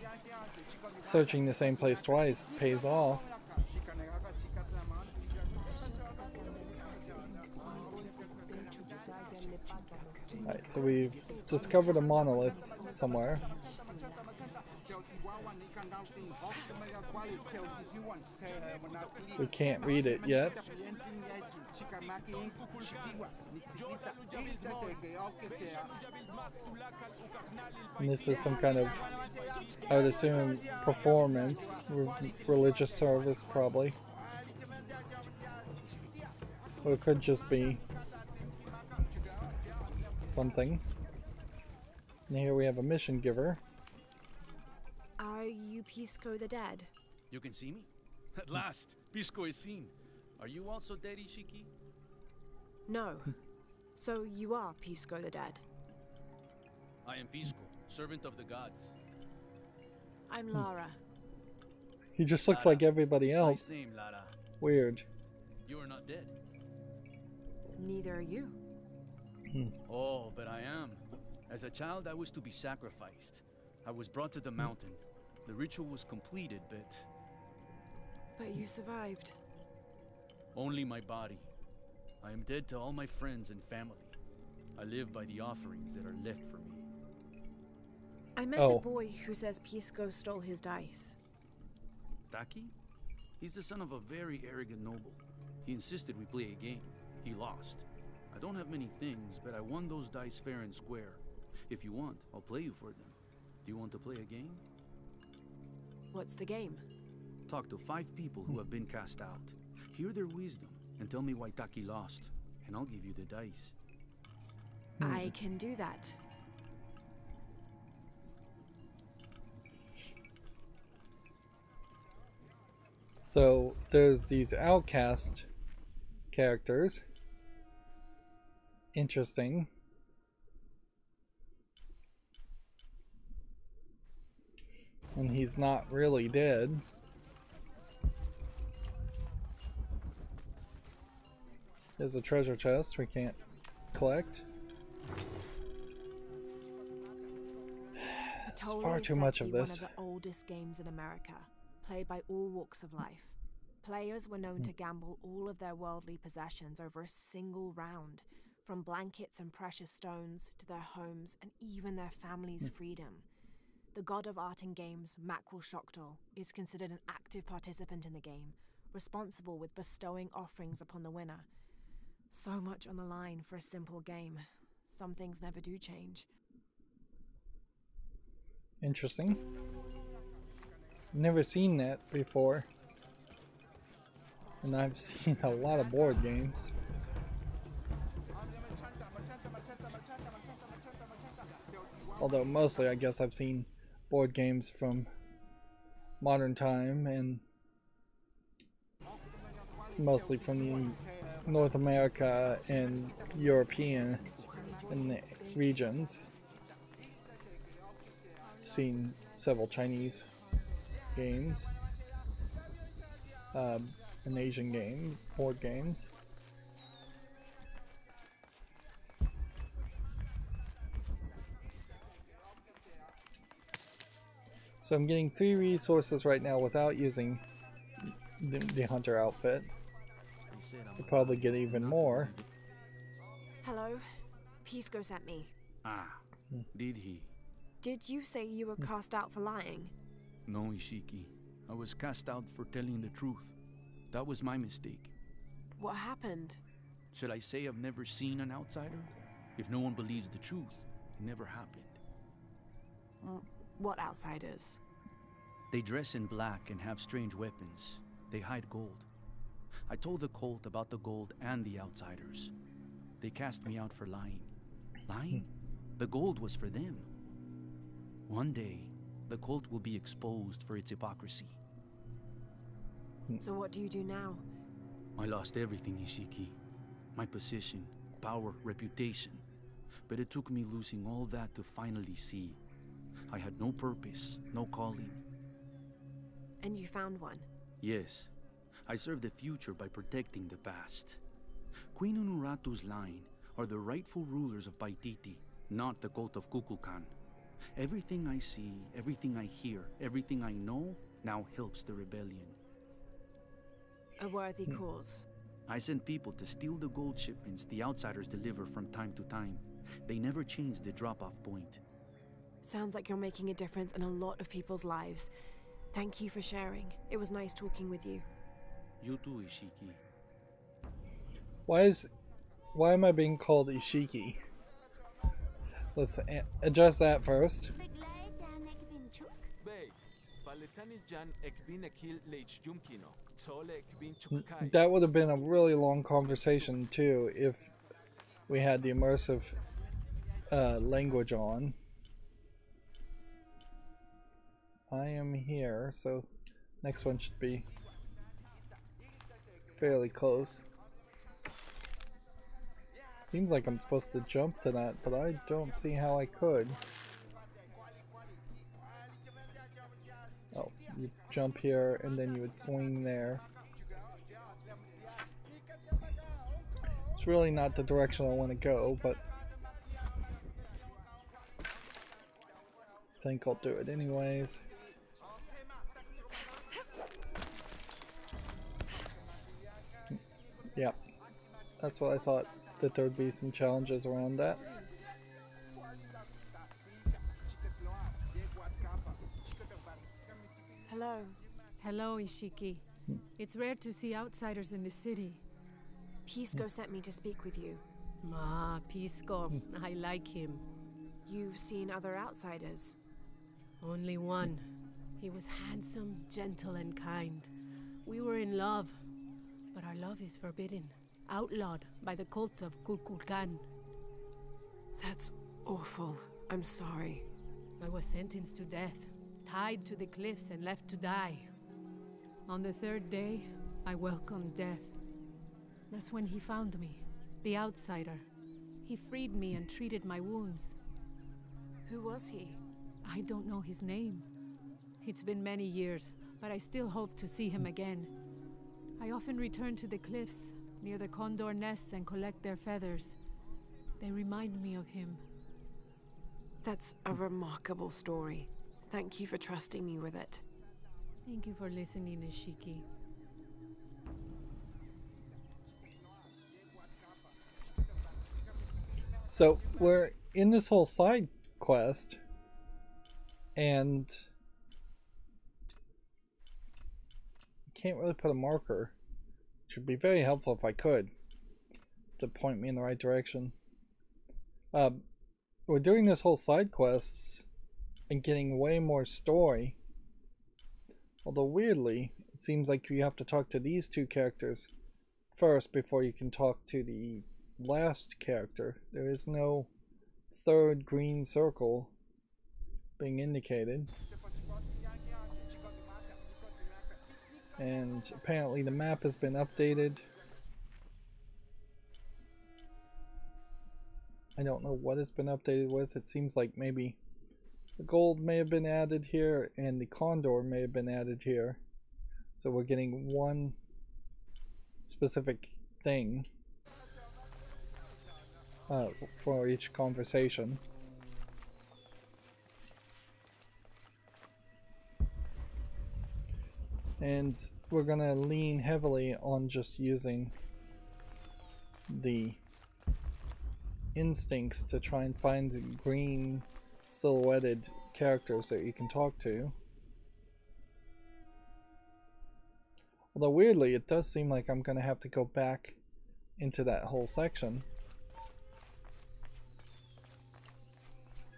searching the same place twice pays off. Alright, so we've discovered a monolith somewhere. We can't read it yet. And this is some kind of, I would assume, performance, religious service probably. Or it could just be something. And here we have a mission giver. Are you Pisco the Dead? You can see me? At last, Pisco is seen. Are you also dead, Ishiki? No. So you are Pisco the Dead? I am Pisco, servant of the gods. I'm Lara. He just looks like everybody else. Nice name, Lara. Weird. You are not dead. Neither are you. Oh, but I am. As a child, I was to be sacrificed. I was brought to the mountain. The ritual was completed, but... But you survived. Only my body. I am dead to all my friends and family. I live by the offerings that are left for me. I met a boy who says Pisco stole his dice. Taki? He's the son of a very arrogant noble. He insisted we play a game. He lost. I don't have many things, but I won those dice fair and square. If you want, I'll play you for them. Do you want to play a game? What's the game? Talk to 5 people who have been cast out. Hear their wisdom and tell me why Taki lost, and I'll give you the dice. I can do that. So there's these outcast characters. Interesting. And he's not really dead. There's a treasure chest we can't collect. It's far too much of this. One of the oldest games in America, played by all walks of life. Players were known to gamble all of their worldly possessions over a single round, from blankets and precious stones to their homes and even their families' freedom. The god of art and games, Mackerel Shockdal, is considered an active participant in the game, responsible with bestowing offerings upon the winner. So much on the line for a simple game. Some things never do change. Interesting. Never seen that before. And I've seen a lot of board games. Although mostly I guess I've seen board games from modern time and mostly from the North America and European and the regions. Seen several Chinese games, an Asian game, board games. So I'm getting 3 resources right now without using the hunter outfit. I'll probably get even more. Hello, Pisco sent me. Ah, did he? Did you say you were cast out for lying? No, Ishiki. I was cast out for telling the truth. That was my mistake. What happened? Should I say I've never seen an outsider? If no one believes the truth, it never happened. What outsiders? They dress in black and have strange weapons. They hide gold. I told the cult about the gold and the outsiders. They cast me out for lying. Lying? The gold was for them. One day, the cult will be exposed for its hypocrisy. So what do you do now? I lost everything, Ishiki. My position, power, reputation. But it took me losing all that to finally see. I had no purpose, no calling. And you found one? Yes. I serve the future by protecting the past. Queen Unuratu's line are the rightful rulers of Paititi, not the cult of Kukulkan. Everything I see, everything I hear, everything I know now helps the rebellion. A worthy cause. I send people to steal the gold shipments the outsiders deliver from time to time. They never change the drop-off point. Sounds like you're making a difference in a lot of people's lives. Thank you for sharing. It was nice talking with you. You too, Ishiki. Why am I being called Ishiki? Let's address that first. That would have been a really long conversation too if we had the immersive language on. I am here, so next one should be fairly close. Seems like I'm supposed to jump to that, but I don't see how I could. Oh, you jump here and then you would swing there. It's really not the direction I want to go, but I think I'll do it anyways. Yeah, that's what I thought, that there would be some challenges around that. Hello. Hello, Ishiki. It's rare to see outsiders in the city. Pisco sent me to speak with you. Ah, Pisco. I like him. You've seen other outsiders? Only one. He was handsome, gentle, and kind. We were in love. But our love is forbidden. Outlawed by the cult of Kukulkan. That's awful. I'm sorry. I was sentenced to death. Tied to the cliffs and left to die. On the third day, I welcomed death. That's when he found me, the outsider. He freed me and treated my wounds. Who was he? I don't know his name. It's been many years, but I still hope to see him again. I often return to the cliffs, near the condor nests, and collect their feathers. They remind me of him. That's a remarkable story. Thank you for trusting me with it. Thank you for listening, Ishiki. So we're in this whole side quest, and can't really put a marker, which would be very helpful if I could, to point me in the right direction. We're doing this whole side quests and getting way more story, although weirdly it seems like you have to talk to these two characters first before you can talk to the last character. There is no third green circle being indicated, and apparently the map has been updated. I don't know what it's been updated with. It seems like maybe the gold may have been added here and the condor may have been added here, so we're getting one specific thing for each conversation. And we're gonna lean heavily on just using the instincts to try and find green silhouetted characters that you can talk to. Although weirdly it does seem like I'm gonna have to go back into that whole section.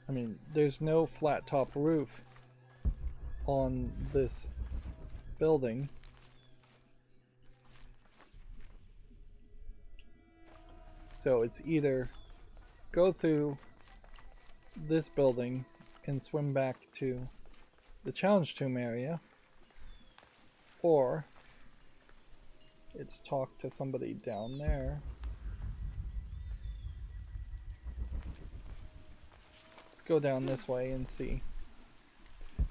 I mean, there's no flat top roof on this building. So it's either go through this building and swim back to the challenge tomb area, or it's talk to somebody down there. Let's go down this way and see,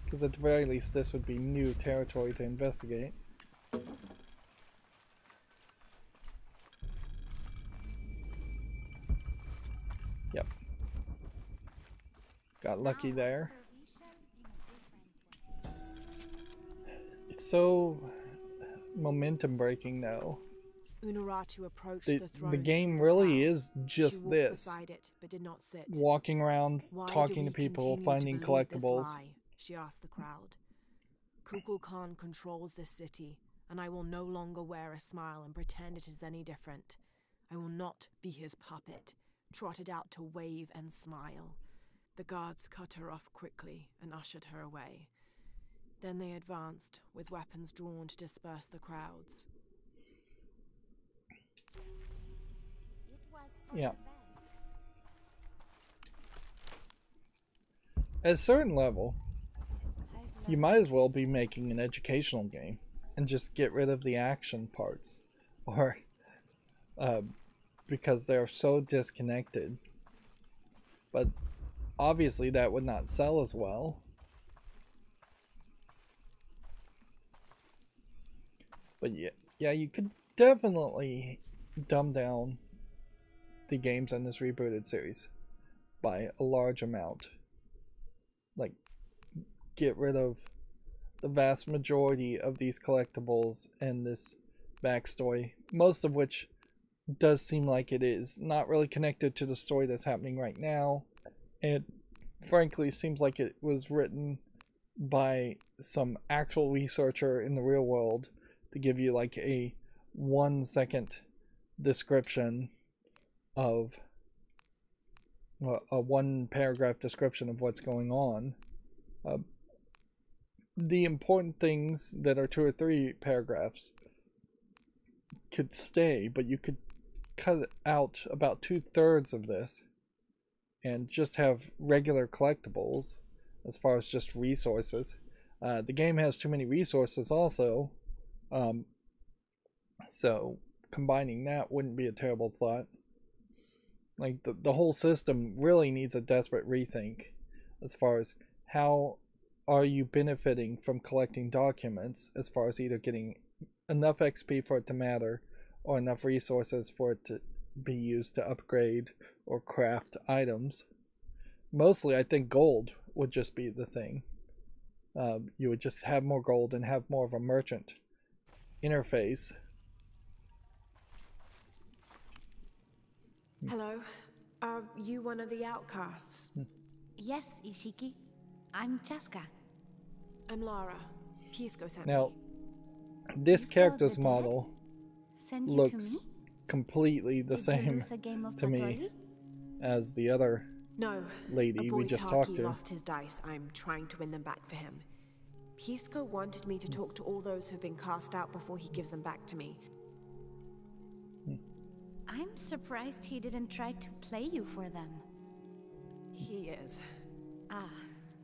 because at the very least this would be new territory to investigate. Yep. Got lucky there. It's so momentum breaking though. Unuratu approached the throne. The game really is just this. Beside it, but did not sit. Walking around, Why talking do to we people, continue finding to believe this collectibles. lie? She asked the crowd. Kukul Khan controls this city, and I will no longer wear a smile and pretend it is any different. I will not be his puppet, trotted out to wave and smile. The guards cut her off quickly and ushered her away. Then they advanced, with weapons drawn to disperse the crowds. Yeah. At a certain level, you might as well be making an educational game and just get rid of the action parts, or because they're so disconnected. But obviously that would not sell as well. But yeah, you could definitely dumb down the games in this rebooted series by a large amount. Like, get rid of the vast majority of these collectibles and this backstory, most of which does seem like it is not really connected to the story that's happening right now. It frankly seems like it was written by some actual researcher in the real world to give you like a 1-second description of a 1-paragraph description of what's going on. The important things that are 2 or 3 paragraphs could stay, but you could cut out about 2/3 of this and just have regular collectibles as far as just resources. The game has too many resources also, So combining that wouldn't be a terrible thought. Like the whole system really needs a desperate rethink as far as how are you benefiting from collecting documents, as far as either getting enough XP for it to matter or enough resources for it to be used to upgrade or craft items. Mostly I think gold would just be the thing. You would just have more gold and have more of a merchant interface. Hello. Are you one of the outcasts? Yes, Ishiki. I'm Chaska. I'm Lara. Pisco sent Now, me. this Pisco character's the model Send you looks to me? completely the Did you same lose a game of to me Monopoly? as the other No. lady a boy we just Taki talked to. lost his dice. I'm trying to win them back for him. Pisco wanted me to talk to all those who've been cast out before he gives them back to me. I'm surprised he didn't try to play you for them. He is. Ah,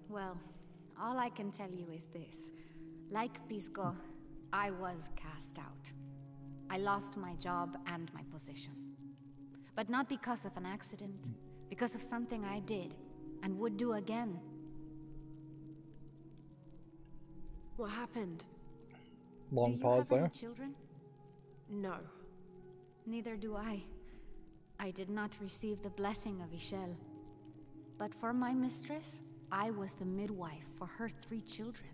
well, all I can tell you is this. Like Pisco, I was cast out. I lost my job and my position. But not because of an accident, because of something I did and would do again. What happened? Long Do you pause have any there. children? No. Neither do I. I did not receive the blessing of Ishel. But for my mistress, I was the midwife for her 3 children.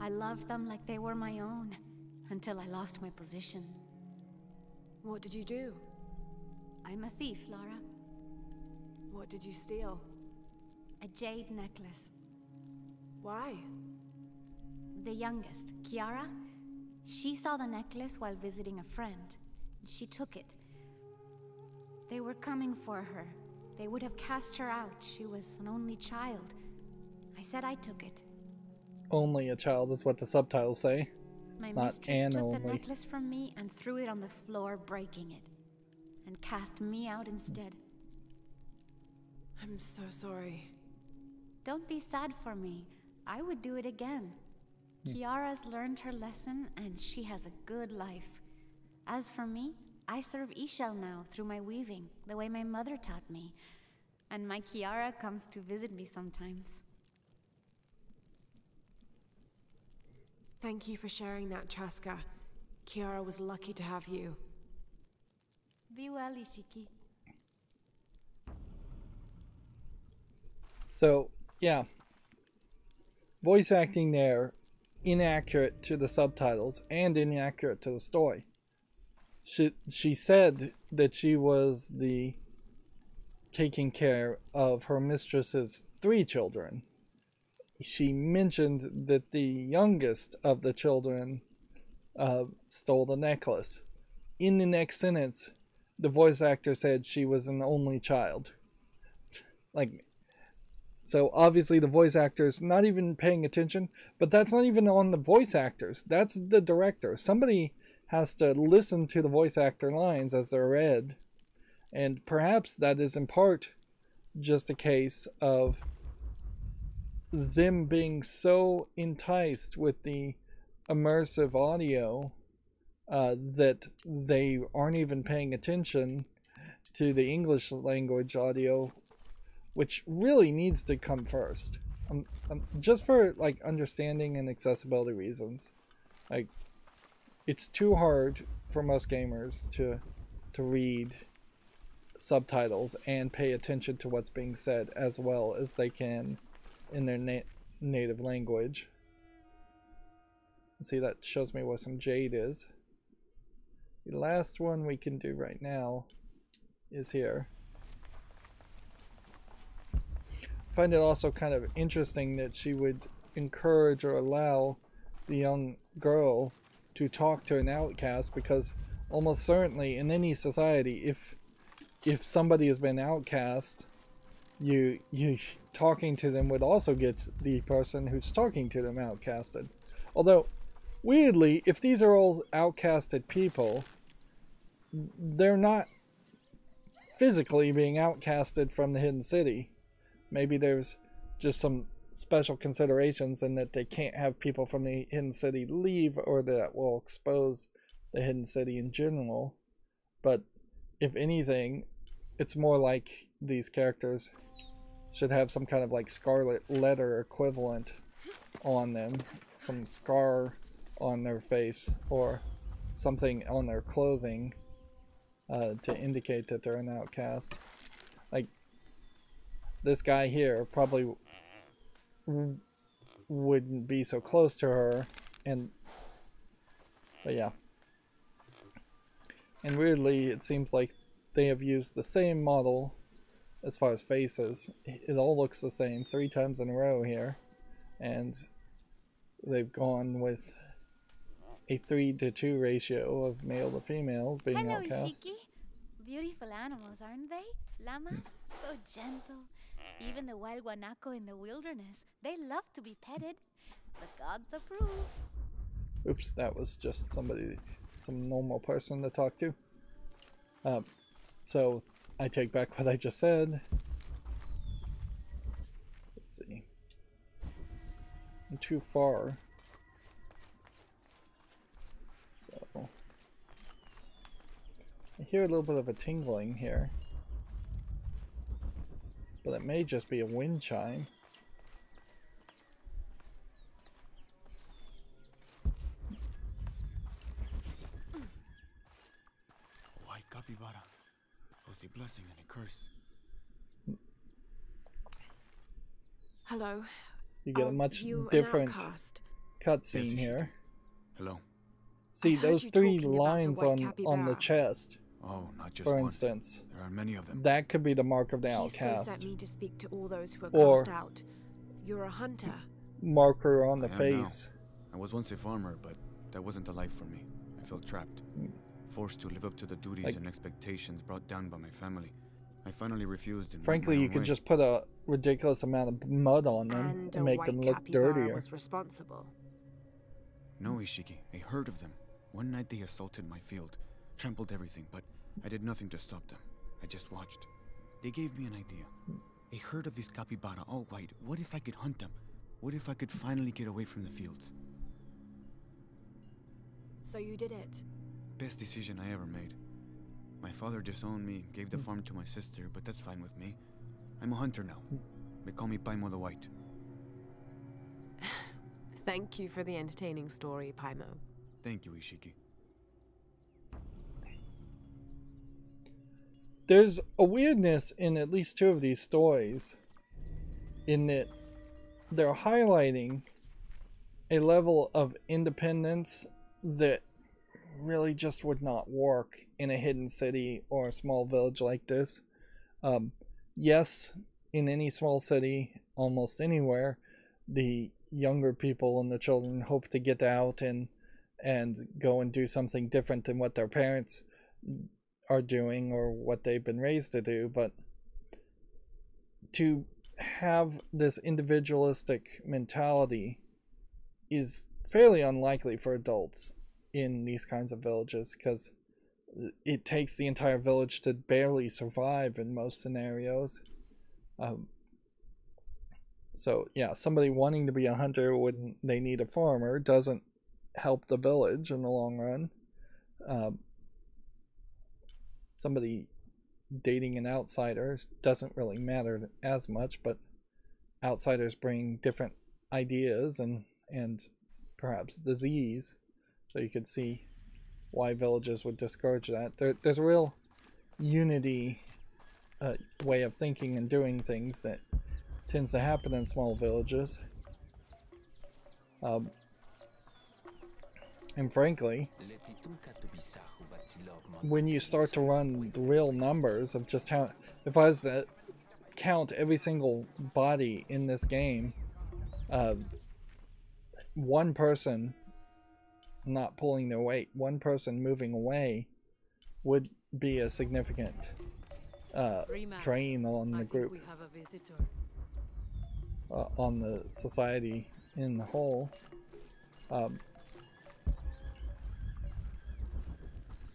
I loved them like they were my own, until I lost my position. What did you do? I'm a thief, Lara. What did you steal? A jade necklace. Why? The youngest, Kiara, she saw the necklace while visiting a friend. She took it. They were coming for her. They would have cast her out. She was an only child. I said I took it. Only a child is what the subtitles say. My Not mistress an took the only. necklace from me and threw it on the floor, breaking it. And cast me out instead. I'm so sorry. Don't be sad for me. I would do it again. Kiara's learned her lesson and she has a good life. As for me, I serve Ishel now through my weaving, the way my mother taught me. And my Kiara comes to visit me sometimes. Thank you for sharing that, Chaska. Kiara was lucky to have you. Be well, Ishiki. So, yeah. Voice acting there, inaccurate to the subtitles and inaccurate to the story. She said that she was the taking care of her mistress's 3 children. She mentioned that the youngest of the children stole the necklace. In the next sentence, the voice actor said she was an only child. Like, so obviously the voice actor's not even paying attention, but that's not even on the voice actors. That's the director. Somebody has to listen to the voice actor lines as they're read. And perhaps that is in part just a case of them being so enticed with the immersive audio that they aren't even paying attention to the English language audio, which really needs to come first. Just for like understanding and accessibility reasons. Like, it's too hard for most gamers to read subtitles and pay attention to what's being said as well as they can in their native language. See, that shows me where some jade is. The last one we can do right now is here. I find it also kind of interesting that she would encourage or allow the young girl to talk to an outcast, because almost certainly in any society, if somebody has been outcast, you talking to them would also get the person who's talking to them outcasted. Although, weirdly, if these are all outcasted people, they're not physically being outcasted from the hidden city. Maybe there's just some special considerations and that they can't have people from the hidden city leave, or that will expose the hidden city in general. But if anything, it's more like these characters should have some kind of like scarlet letter equivalent on them, some scar on their face or something on their clothing to indicate that they're an outcast. Like this guy here probably wouldn't be so close to her, but yeah. And weirdly, it seems like they have used the same model as far as faces. It all looks the same 3 times in a row here, and they've gone with a 3-to-2 ratio of male to females being Hello, outcast. Shiki. Beautiful animals, aren't they? Llamas, so gentle. Even the wild guanaco in the wilderness, they love to be petted. The gods approve. Oops, that was just somebody, some normal person to talk to. So I take back what I just said. Let's see. I'm too far. So I hear a little bit of a tingling here, but it may just be a wind chime. White capybara. Both a blessing and a curse. Hello. You get a much you different an outcast? cutscene Yes, here. Hello. See heard those you 3 talking about a lines white on the capybara. chest, Oh, not just for one. instance. There are many of them. That could be the mark of the Pisco outcast. sent me to speak to all those who are Or- cast out. You're a hunter. Marker on the I am face. now. I was once a farmer, but that wasn't the life for me. I felt trapped. Forced to live up to the duties Like- and expectations brought down by my family. I finally refused and went Frankly, my you own could way. just put a ridiculous amount of mud on them And and a make white them look capybara dirtier. was responsible. No, Ishiki. A herd of them. One night they assaulted my field, trampled everything, but I did nothing to stop them. I just watched. They gave me an idea. A herd of these capybara, all white. What if I could hunt them? What if I could finally get away from the fields? So you did it. Best decision I ever made. My father disowned me, gave the farm to my sister, but that's fine with me. I'm a hunter now. They call me Paimo the White. Thank you for the entertaining story, Paimo. Thank you, Ishiki. There's a weirdness in at least 2 of these stories, in that they're highlighting a level of independence that really just would not work in a hidden city or a small village like this. Yes, in any small city, almost anywhere, the younger people and the children hope to get out and go and do something different than what their parents are doing or what they've been raised to do. But to have this individualistic mentality is fairly unlikely for adults in these kinds of villages, because it takes the entire village to barely survive in most scenarios. So yeah, somebody wanting to be a hunter when they need a farmer doesn't help the village in the long run. Somebody dating an outsider doesn't really matter as much, but outsiders bring different ideas and perhaps disease, so you could see why villages would discourage that. There's a real unity way of thinking and doing things that tends to happen in small villages. And frankly, when you start to run the real numbers of just how, if I was to count every single body in this game, one person not pulling their weight, one person moving away would be a significant drain on the group, we have a visitor. on the society in the whole.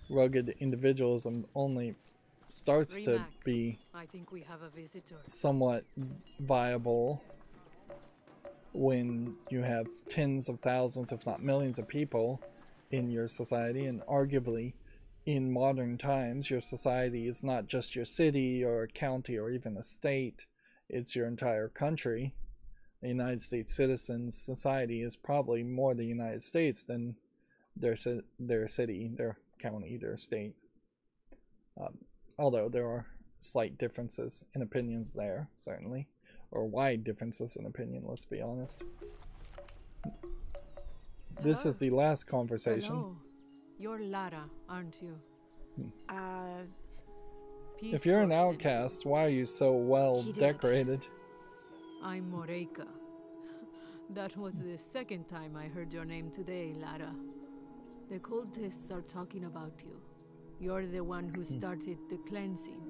Rugged individualism only starts to Rimac, be I think we have a visitor. somewhat viable when you have tens of thousands, if not millions of people in your society, and arguably in modern times your society is not just your city or county or even a state, it's your entire country. The United States citizens' society is probably more the United States than their city, their county, their state. Although there are slight differences in opinions there, certainly. Or wide differences in opinion, let's be honest. This is the last conversation. Hello. You're Lara, aren't you? If you're an outcast, why are you so well decorated? I'm Moreika. That was the second time I heard your name today, Lara. The cultists are talking about you. You're the one who started the cleansing,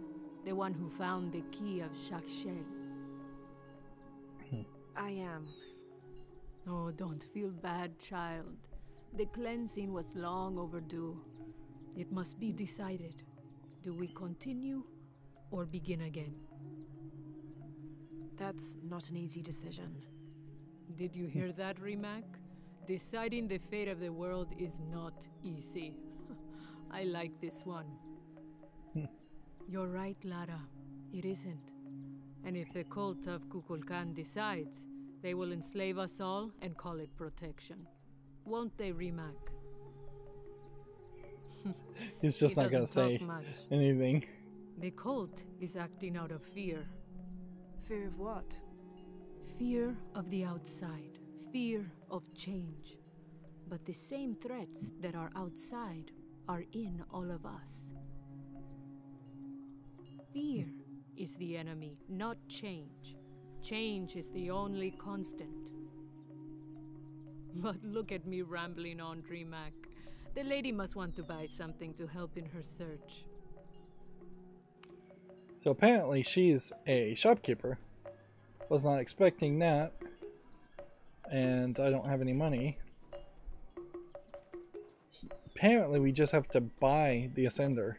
the one who found the key of Shakshel. I am. Oh, don't feel bad, child. The cleansing was long overdue. It must be decided. Do we continue or begin again? That's not an easy decision. Did you hear that, Rimac? Deciding the fate of the world is not easy. I like this one. You're right, Lara. It isn't. And if the cult of Kukulkan decides, they will enslave us all and call it protection. Won't they, Rimac? He's just not gonna say anything. The cult is acting out of fear. Fear of what? Fear of the outside. Fear of change. But the same threats that are outside are in all of us. Fear is the enemy, not change. Change is the only constant. But look at me rambling on, Rimac. The lady must want to buy something to help in her search. So apparently she's a shopkeeper. Was not expecting that. And I don't have any money. Apparently we just have to buy the Ascender.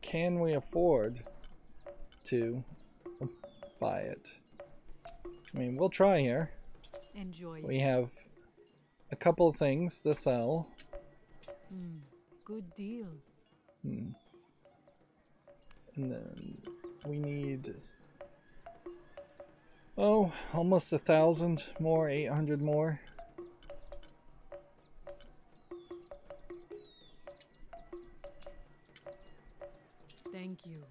Can we afford to buy it? I mean, we'll try here. Enjoy. We have a couple of things to sell. Good deal. And then we need, oh, almost 1,000 more, 800 more. Thank you.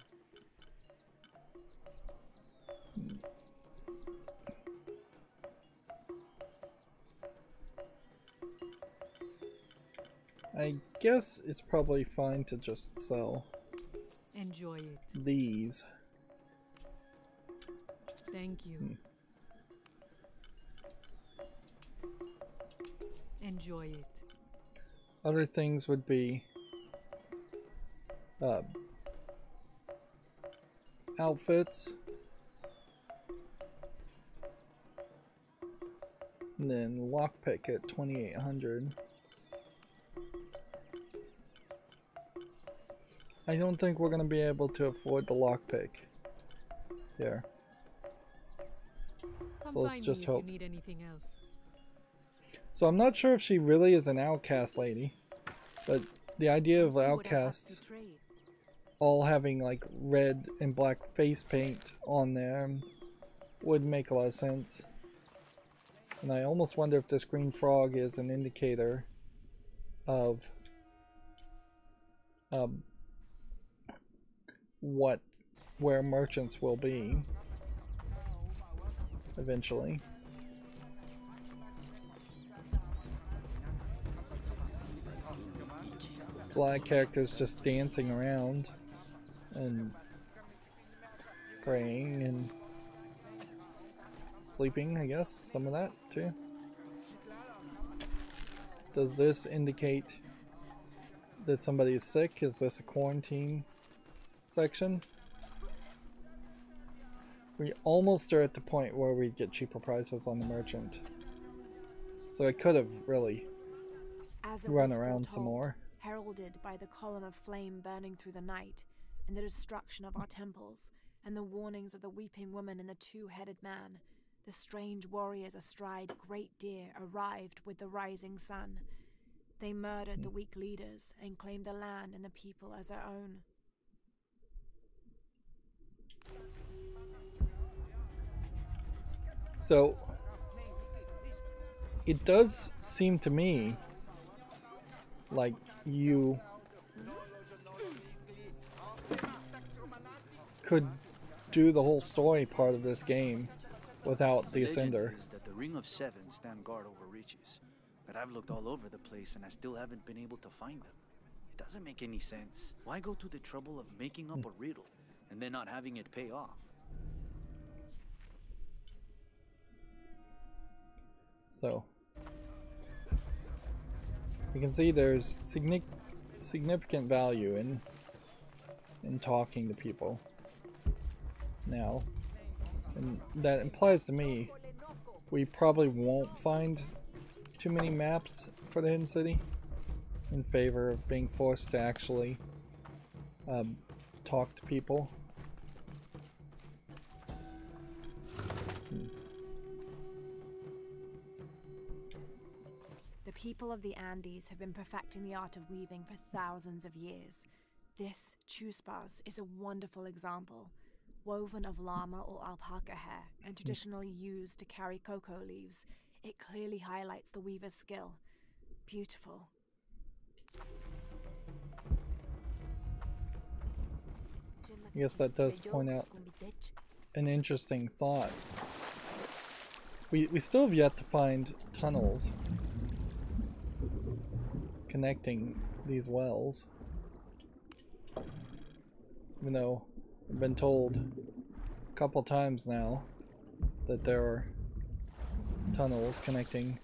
I guess it's probably fine to just sell Enjoy it. these. Thank you. Enjoy it. Other things would be outfits, and then lockpick at 2,800. I don't think we're gonna be able to afford the lockpick here. So let's just hope. If you need anything else. So I'm not sure if she really is an outcast lady, but the idea of outcasts all having like red and black face paint on there would make a lot of sense. And I almost wonder if this green frog is an indicator of where merchants will be eventually. There's a lot of characters just dancing around and praying and sleeping, I guess. Some of that too. Does this indicate that somebody is sick? Is this a quarantine section? We almost are at the point where we get cheaper prices on the merchant. So I could have really run around some more. Heralded by the column of flame burning through the night, and the destruction of our temples, and the warnings of the weeping woman and the two-headed man, The strange warriors astride great deer arrived with the rising sun. They murdered the weak leaders and claimed the land and the people as their own. So, it does seem to me like you could do the whole story part of this game without the Ascender. Legend is that the Ring of Seven stand guard over riches, but I've looked all over the place and I still haven't been able to find them. It doesn't make any sense. Why go to the trouble of making up a riddle and then not having it pay off? So, you can see there's significant value in talking to people now, and that implies to me we probably won't find too many maps for the Hidden City in favor of being forced to actually talk to people. The people of the Andes have been perfecting the art of weaving for thousands of years. This chuspas is a wonderful example. Woven of llama or alpaca hair and traditionally used to carry cocoa leaves, it clearly highlights the weaver's skill. Beautiful. I guess that does point out an interesting thought. We still have yet to find tunnels connecting these wells, even though I've been told a couple times now that there are tunnels connecting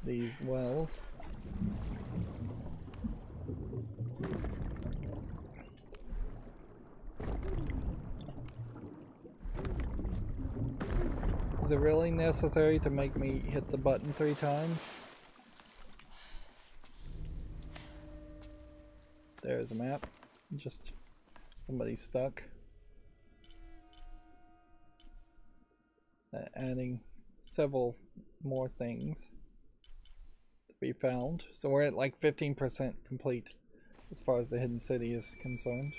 these wells. Is it really necessary to make me hit the button 3 times? There's a map. Just somebody stuck. Adding several more things to be found. So we're at like 15% complete as far as the Hidden City is concerned.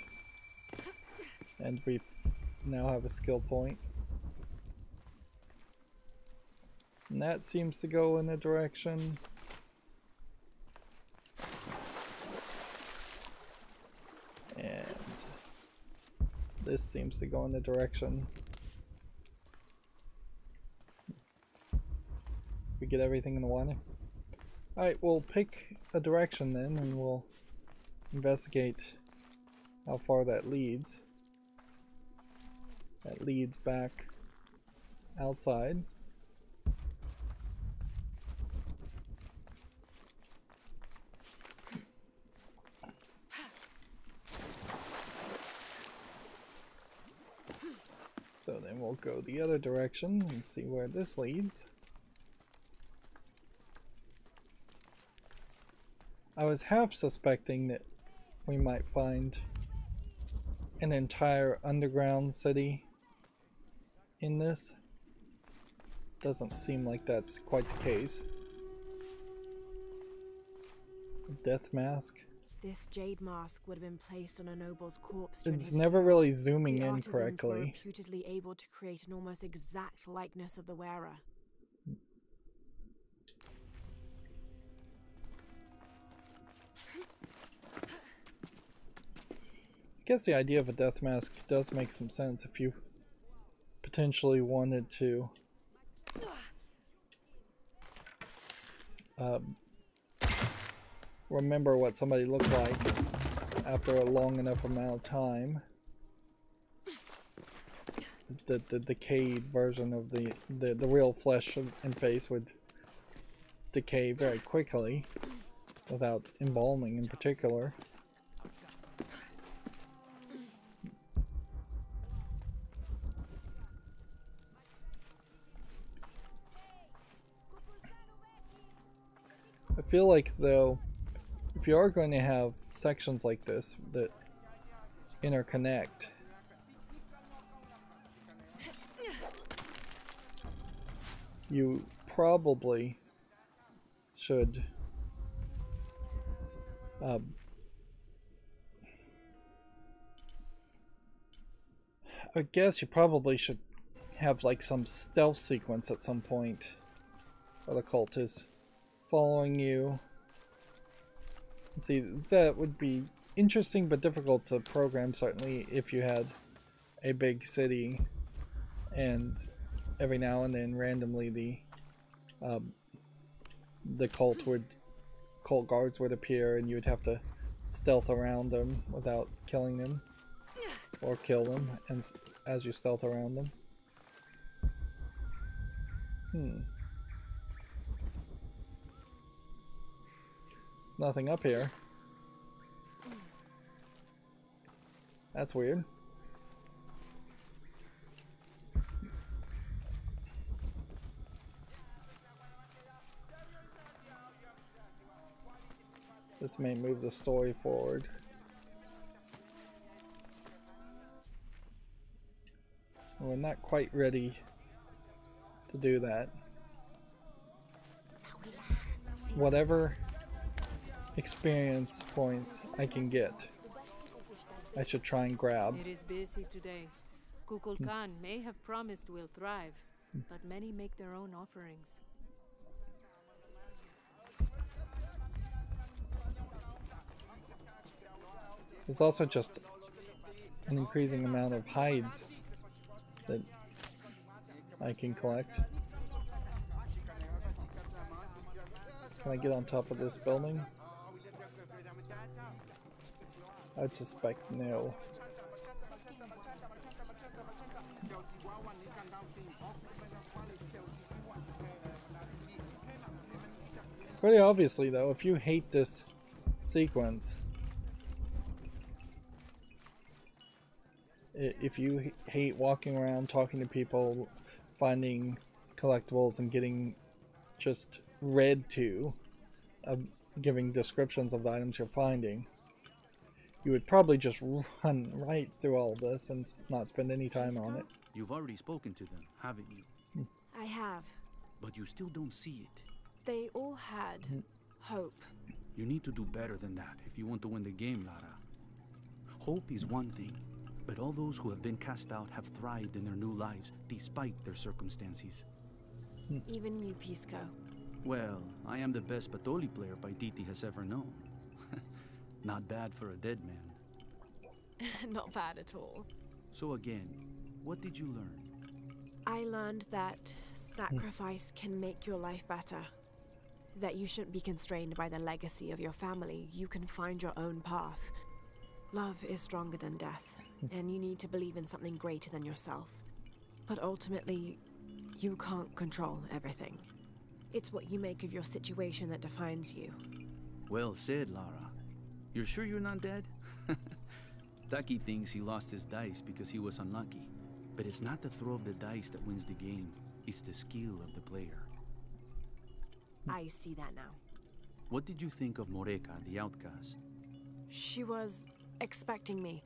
And we now have a skill point. And that seems to go in a direction. And this seems to go in the direction. We get everything in the water. Alright, we'll pick a direction then and we'll investigate how far that leads. That leads back outside. So then we'll go the other direction and see where this leads. I was half suspecting that we might find an entire underground city in this. Doesn't seem like that's quite the case. A death mask. This jade mask would have been placed on a noble's corpse during It's his never funeral. really zooming The in artisans correctly. were reputedly able to create an almost exact likeness of the wearer. I guess the idea of a death mask does make some sense if you potentially wanted to remember what somebody looked like after a long enough amount of time. The decayed version of the real flesh and face would decay very quickly without embalming in particular. I feel like, though, if you are going to have sections like this that interconnect, you probably should I guess you probably should have like some stealth sequence at some point where the cult is following you. See, that would be interesting but difficult to program, certainly if you had a big city and every now and then randomly the cult guards would appear and you would have to stealth around them without killing them, or kill them and as you stealth around them. There's nothing up here. That's weird. This may move the story forward. We're not quite ready to do that. Whatever experience points I can get, I should try and grab. It is busy today. Kukulkan may have promised we'll thrive, but many make their own offerings. There's also just an increasing amount of hides that I can collect. Can I get on top of this building? I'd suspect no. Pretty obviously though, if you hate this sequence, if you hate walking around, talking to people, finding collectibles and getting just read to, giving descriptions of the items you're finding, you would probably just run right through all of this and not spend any time on it. You've already spoken to them, haven't you? I have. But you still don't see it. They all had hope. You need to do better than that if you want to win the game, Lara. Hope is one thing, but all those who have been cast out have thrived in their new lives despite their circumstances. Even you, Pisco. Well, I am the best Batoli player Yeti has ever known. Not bad for a dead man. Not bad at all. So again, what did you learn? I learned that sacrifice can make your life better. That you shouldn't be constrained by the legacy of your family. You can find your own path. Love is stronger than death, and you need to believe in something greater than yourself. But ultimately, you can't control everything. It's what you make of your situation that defines you. Well said, Lara. You're sure you're not dead? Taki thinks he lost his dice because he was unlucky. But it's not the throw of the dice that wins the game. It's the skill of the player. I see that now. What did you think of Moreka, the outcast? She was expecting me.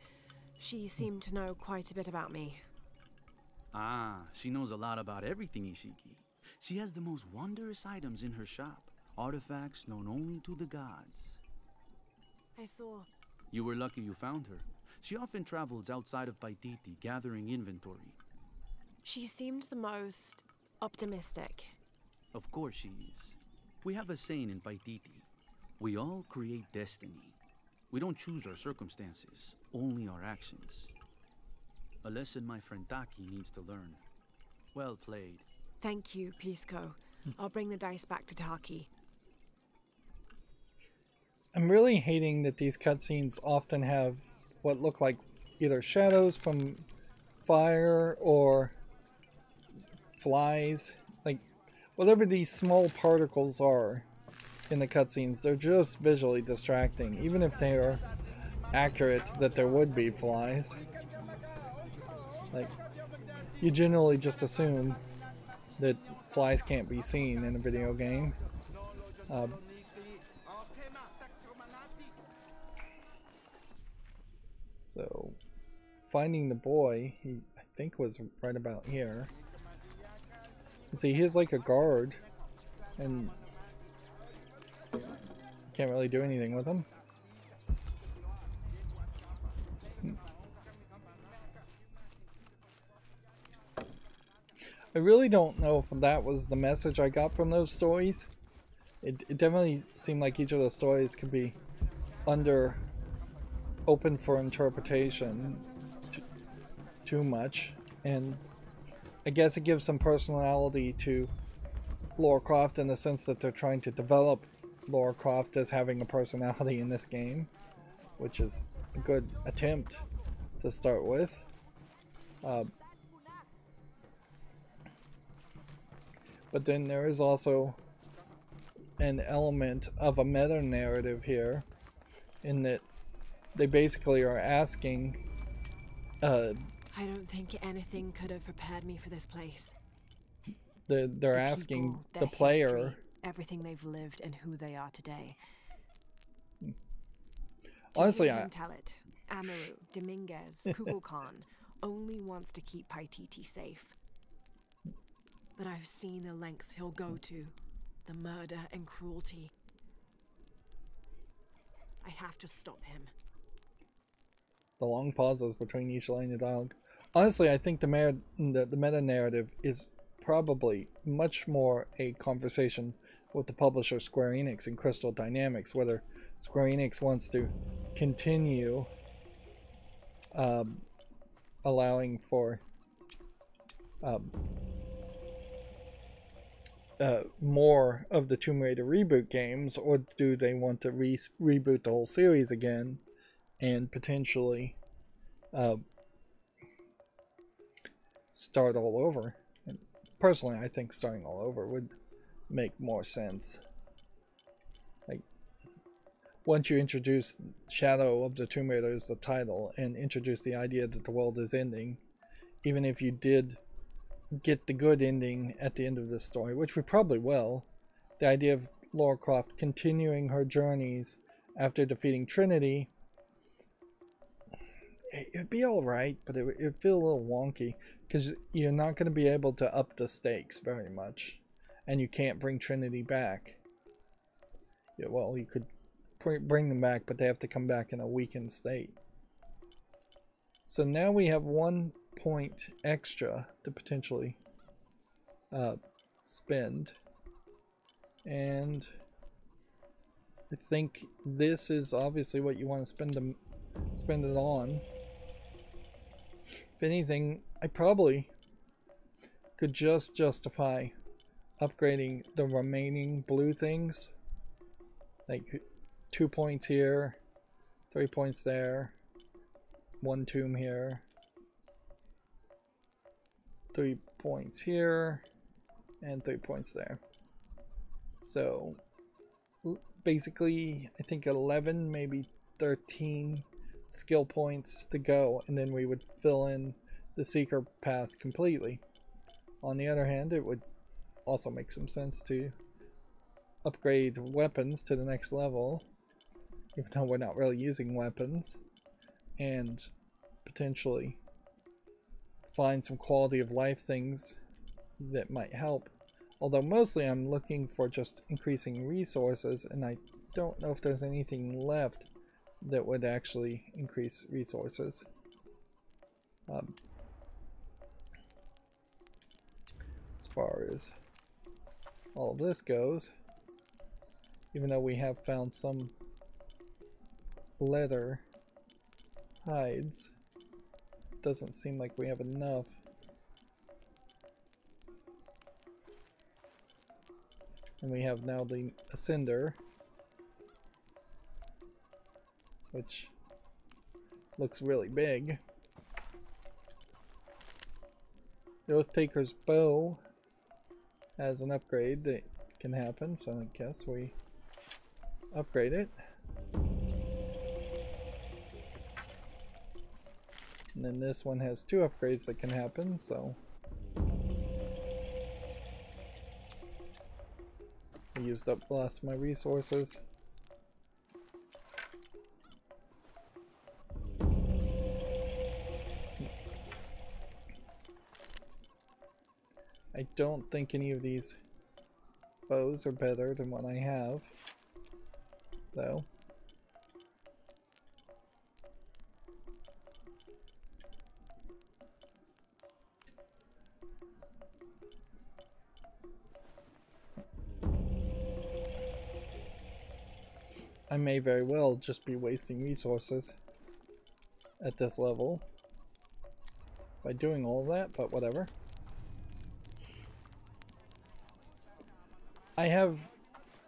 She seemed to know quite a bit about me. Ah, she knows a lot about everything, Ishiki. She has the most wondrous items in her shop. Artifacts known only to the gods. I saw. You were lucky you found her. She often travels outside of Paititi, gathering inventory. She seemed the most optimistic. Of course she is. We have a saying in Paititi. We all create destiny. We don't choose our circumstances, only our actions. A lesson my friend Taki needs to learn. Well played. Thank you, Pisco. I'll bring the dice back to Taki. I'm really hating that these cutscenes often have what look like either shadows from fire or flies. Like, whatever these small particles are in the cutscenes, they're just visually distracting, even if they are accurate that there would be flies. Like, you generally just assume that flies can't be seen in a video game. So, finding the boy, he I think was right about here. See, he's like a guard, and can't really do anything with him. I really don't know if that was the message I got from those stories. It definitely seemed like each of the stories could be open for interpretation too much, and I guess it gives some personality to Lara Croft in the sense that they're trying to develop Lara Croft as having a personality in this game, which is a good attempt to start with. But then there is also an element of a meta narrative here, in that they basically are asking I don't think anything could have prepared me for this place. they're asking people, the their player history, everything they've lived and who they are today. honestly, To hear him tell it, Amaru, Dominguez, Kukulkan only wants to keep Paititi safe. But I've seen the lengths he'll go to, the murder and cruelty. I have to stop him. the long pauses between each line of dialogue. Honestly, I think the meta narrative is probably much more a conversation with the publisher Square Enix and Crystal Dynamics, whether Square Enix wants to continue allowing for more of the Tomb Raider reboot games, or do they want to reboot the whole series again and potentially start all over. And personally, I think starting all over would make more sense. Like, once you introduce Shadow of the Tomb Raider as the title and introduce the idea that the world is ending, even if you did get the good ending at the end of this story, which we probably will, the idea of Lara Croft continuing her journeys after defeating Trinity, it'd be alright, but it'd feel a little wonky, because you're not going to be able to up the stakes very much, and you can't bring Trinity back. Yeah, well, you could bring them back, but they have to come back in a weakened state. So now we have 1 point extra to potentially spend, and I think this is obviously what you want to spend it on. If anything, I probably could just justify upgrading the remaining blue things, like 2 points here, 3 points there, 1 tomb here, 3 points here, and 3 points there. So basically, I think 11, maybe 13 skill points to go, and then we would fill in the secret path completely. On the other hand, it would also make some sense to upgrade weapons to the next level, even though we're not really using weapons, and potentially find some quality of life things that might help. Although mostly I'm looking for just increasing resources, and I don't know if there's anything left that would actually increase resources. As far as all of this goes, even though we have found some leather hides, doesn't seem like we have enough. And we have now the Ascender, which looks really big. The Oathtaker's bow has an upgrade that can happen, so I guess we upgrade it. And then this one has 2 upgrades that can happen, so I used up the last of my resources. I don't think any of these bows are better than what I have, though. I may very well just be wasting resources at this level by doing all that, but whatever. I have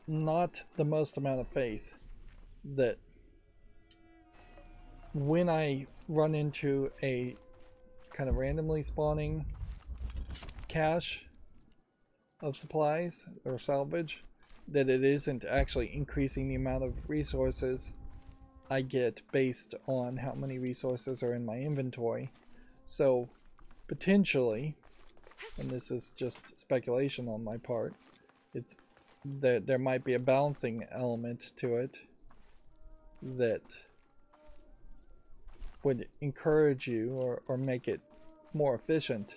not the most amount of faith that when I run into a kind of randomly spawning cache of supplies or salvage, that it isn't actually increasing the amount of resources I get based on how many resources are in my inventory. So potentially, and this is just speculation on my part, it's there might be a balancing element to it that would encourage you or make it more efficient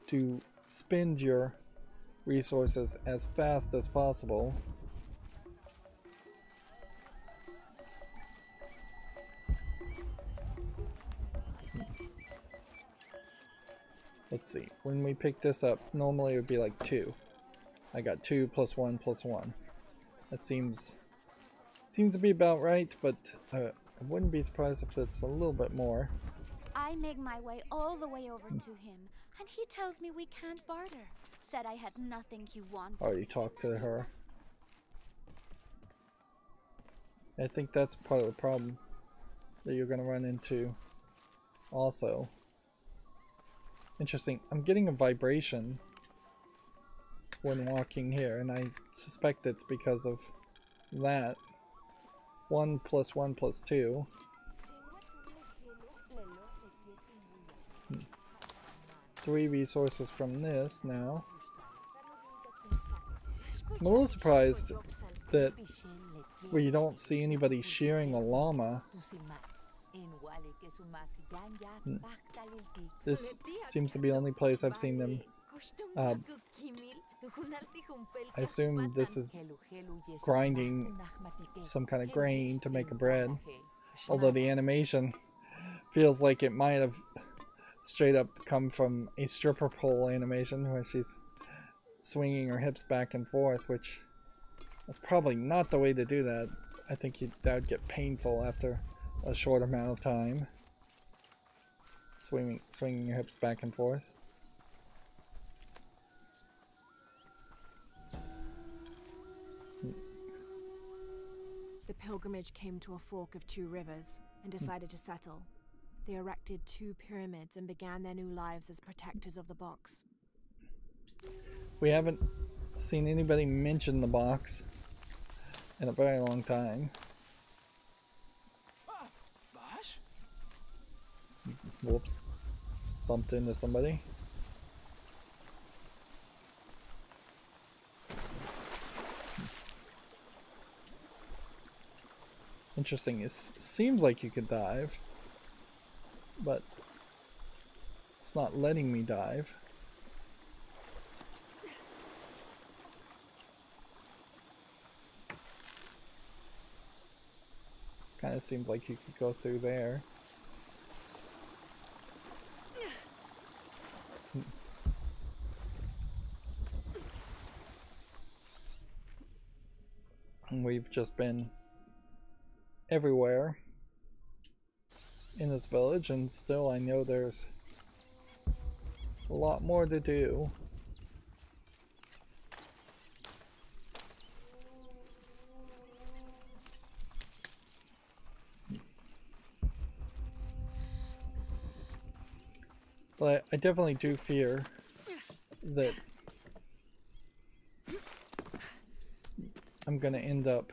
to spend your resources as fast as possible. Let's see, when we pick this up, normally it would be like 2. I got 2 plus 1 plus 1. That seems to be about right, but I wouldn't be surprised if it's a little bit more. I make my way all the way over to him, and he tells me we can't barter. Said I had nothing he wanted. Oh, you talked to her. I think that's part of the problem that you're going to run into also. Interesting. I'm getting a vibration when walking here, and I suspect it's because of that. 1 plus 1 plus 2. 3 resources from this now. I'm a little surprised that we don't see anybody shearing a llama. This seems to be the only place I've seen them. I assume this is grinding some kind of grain to make a bread. Although the animation feels like it might have straight up come from a stripper pole animation where she's swinging her hips back and forth, which is probably not the way to do that. I think that would get painful after a short amount of time. Swinging your hips back and forth. The pilgrimage came to a fork of 2 rivers and decided to settle. They erected 2 pyramids and began their new lives as protectors of the box. We haven't seen anybody mention the box in a very long time. Whoops. Bumped into somebody. Interesting. It seems like you could dive, but it's not letting me dive. Kind of seems like you could go through there. And we've just been everywhere in this village, and still I know there's a lot more to do. But I definitely do fear that I'm gonna end up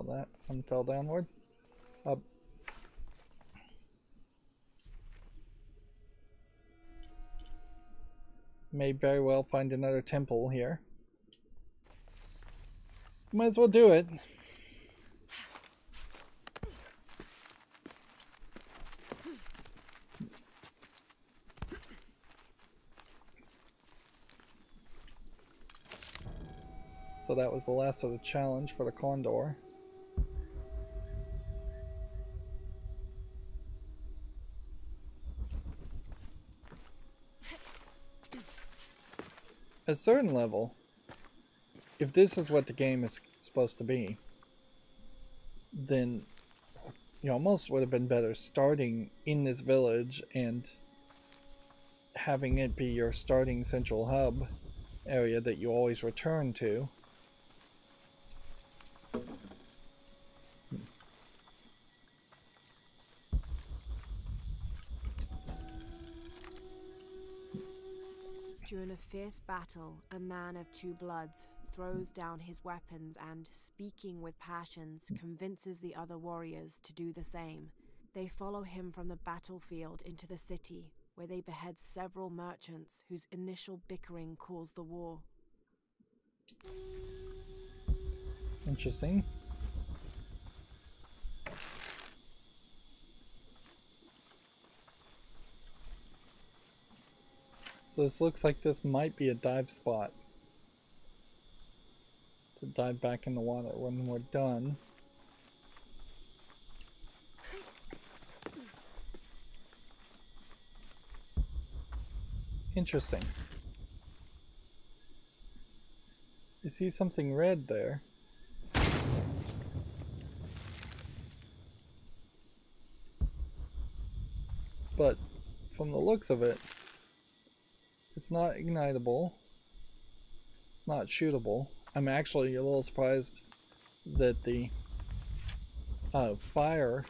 that one fell downward. May very well find another temple here. Might as well do it. So that was the last of the challenge for the Condor. At a certain level, if this is what the game is supposed to be, then you almost would have been better starting in this village and having it be your starting central hub area that you always return to. During a fierce battle, a man of two bloods throws down his weapons and, speaking with passions, convinces the other warriors to do the same. They follow him from the battlefield into the city, where they behead several merchants whose initial bickering caused the war. Interesting. So this looks like this might be a dive spot to dive back in the water when we're done. Interesting. You see something red there. But from the looks of it, it's not ignitable. It's not shootable. I'm actually a little surprised that the fire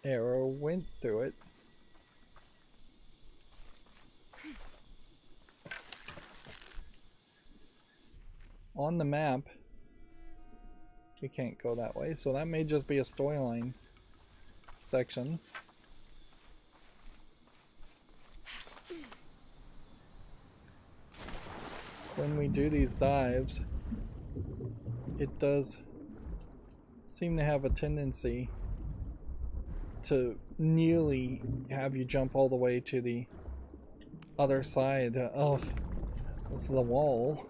arrow went through it. On the map, you can't go that way, so that may just be a storyline section. When we do these dives, it does seem to have a tendency to nearly have you jump all the way to the other side of the wall.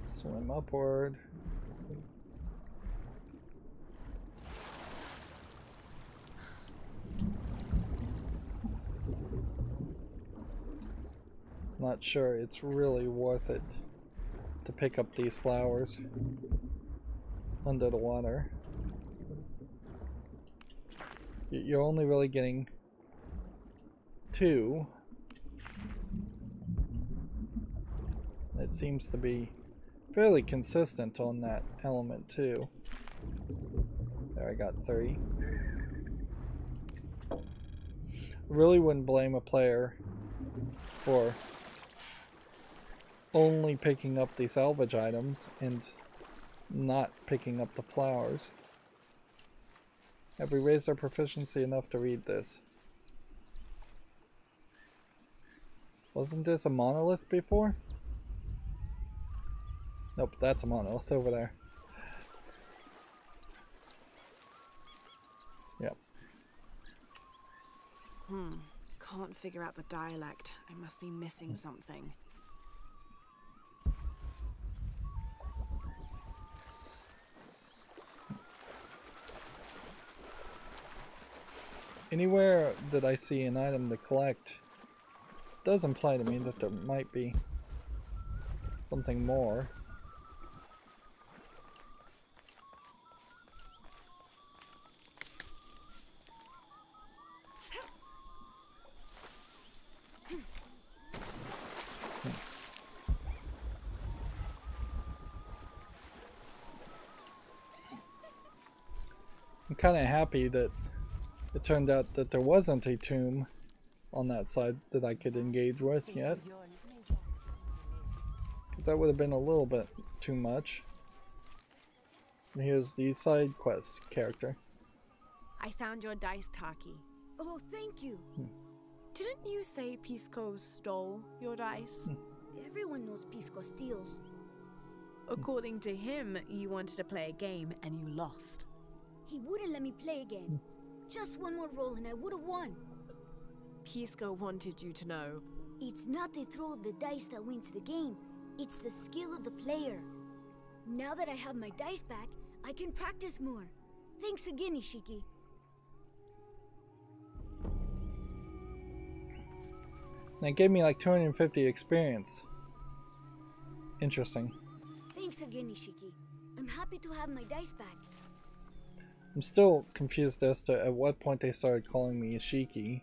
Swim upward. Not sure it's really worth it to pick up these flowers under the water. You're only really getting 2. It seems to be fairly consistent on that element too. There, I got 3. Really wouldn't blame a player for only picking up the salvage items and not picking up the flowers. Have we raised our proficiency enough to read this? Wasn't this a monolith before? Nope, that's a monolith over there. Yep. Can't figure out the dialect. I must be missing something. Anywhere that I see an item to collect does imply to me that there might be something more. I'm kind of happy that it turned out that there wasn't a tomb on that side that I could engage with yet. Because that would have been a little bit too much. And here's the side quest character. I found your dice, Taki. Oh, thank you. Didn't you say Pisco stole your dice? Everyone knows Pisco steals. According to him, you wanted to play a game and you lost. He wouldn't let me play again. Just one more roll and I would have won. Pisco wanted you to know. It's not the throw of the dice that wins the game. It's the skill of the player. Now that I have my dice back, I can practice more. Thanks again, Ishiki. That gave me like 250 experience. Interesting. Thanks again, Ishiki. I'm happy to have my dice back. I'm still confused as to at what point they started calling me Ishiki.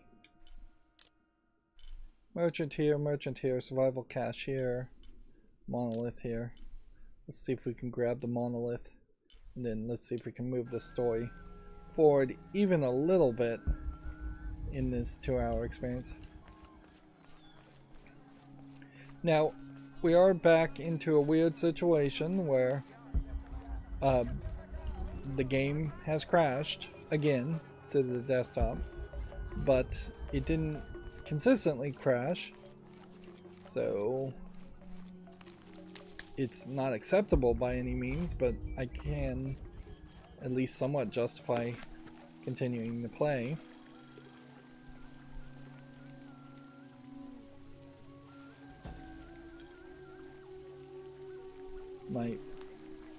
Merchant here, survival cache here, monolith here. Let's see if we can grab the monolith, and then let's see if we can move the story forward even a little bit in this 2-hour experience. Now, we are back into a weird situation where the game has crashed again to the desktop, but it didn't consistently crash, so it's not acceptable by any means, but I can at least somewhat justify continuing to play.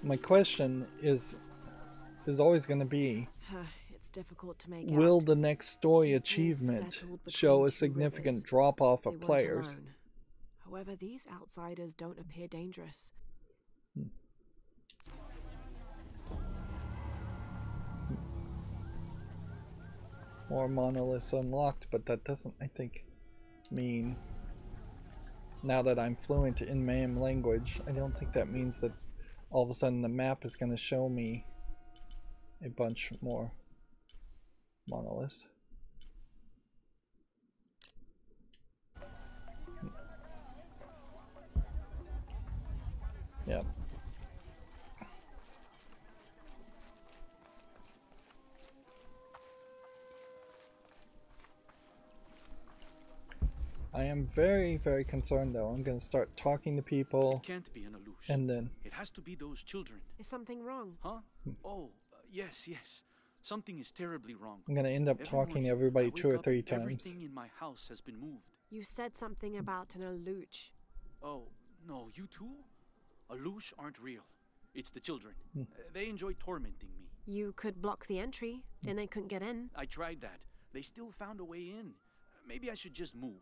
My question is always going to be, It's difficult to make will out. the next story People achievement settled show between a two significant rivers. drop-off They of weren't players? alone. However, these outsiders don't appear dangerous. More monoliths unlocked, but that doesn't, I think, mean, now that I'm fluent in MAM language, I don't think that means that all of a sudden the map is going to show me a bunch more monoliths. Yep. I am very, very concerned though. I'm going to start talking to people. It can't be an illusion. And then It has to be those children. Is something wrong? Huh? Oh, yes, yes. Something is terribly wrong. I'm going to end up Every talking to morning, everybody I wake 2 or up 3 and times. Everything in my house has been moved. You said something about an alooch. Oh, no, you too? Aloosh aren't real. It's the children. They enjoy tormenting me. You could block the entry, and they couldn't get in. I tried that. They still found a way in. Maybe I should just move.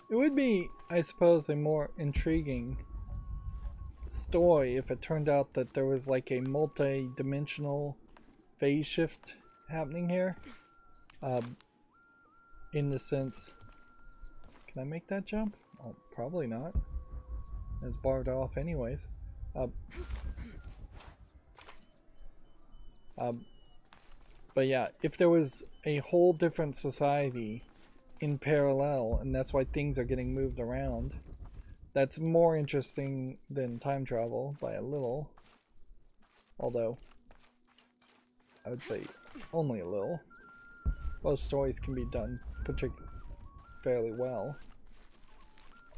It would be, I suppose, a more intriguing story if it turned out that there was like a multi-dimensional phase shift happening here. In the sense, can I make that jump? Oh, probably not. It's barred off anyways. But yeah, if there was a whole different society in parallel, and that's why things are getting moved around, that's more interesting than time travel by a little. Although, I would say only a little. Both stories can be done fairly well.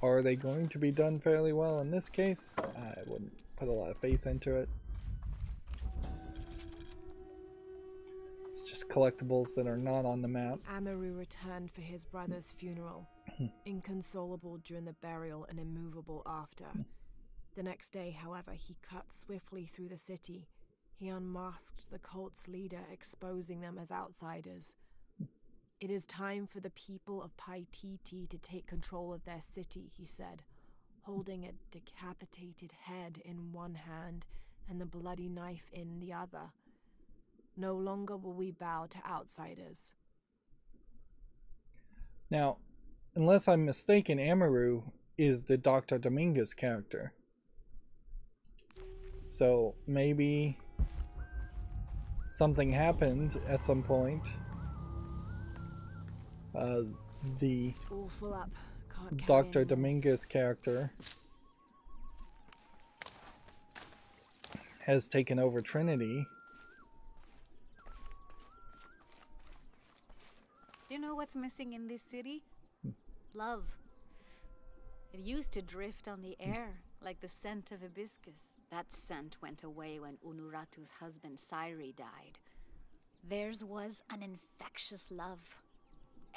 Are they going to be done fairly well in this case? I wouldn't put a lot of faith into it. It's just collectibles that are not on the map. Amaru returned for his brother's funeral, inconsolable during the burial and immovable after. The next day, however, he cut swiftly through the city. He unmasked the cult's leader, exposing them as outsiders. It is time for the people of Paititi to take control of their city, he said, holding a decapitated head in one hand and the bloody knife in the other. No longer will we bow to outsiders. Now, unless I'm mistaken, Amaru is the Dr. Dominguez character. So maybe something happened at some point. The All full up. Can't carry Dr. anymore. Dominguez character has taken over Trinity. Do you know what's missing in this city? Love. It used to drift on the air, like the scent of hibiscus. That scent went away when Unuratu's husband Sairi died. Theirs was an infectious love.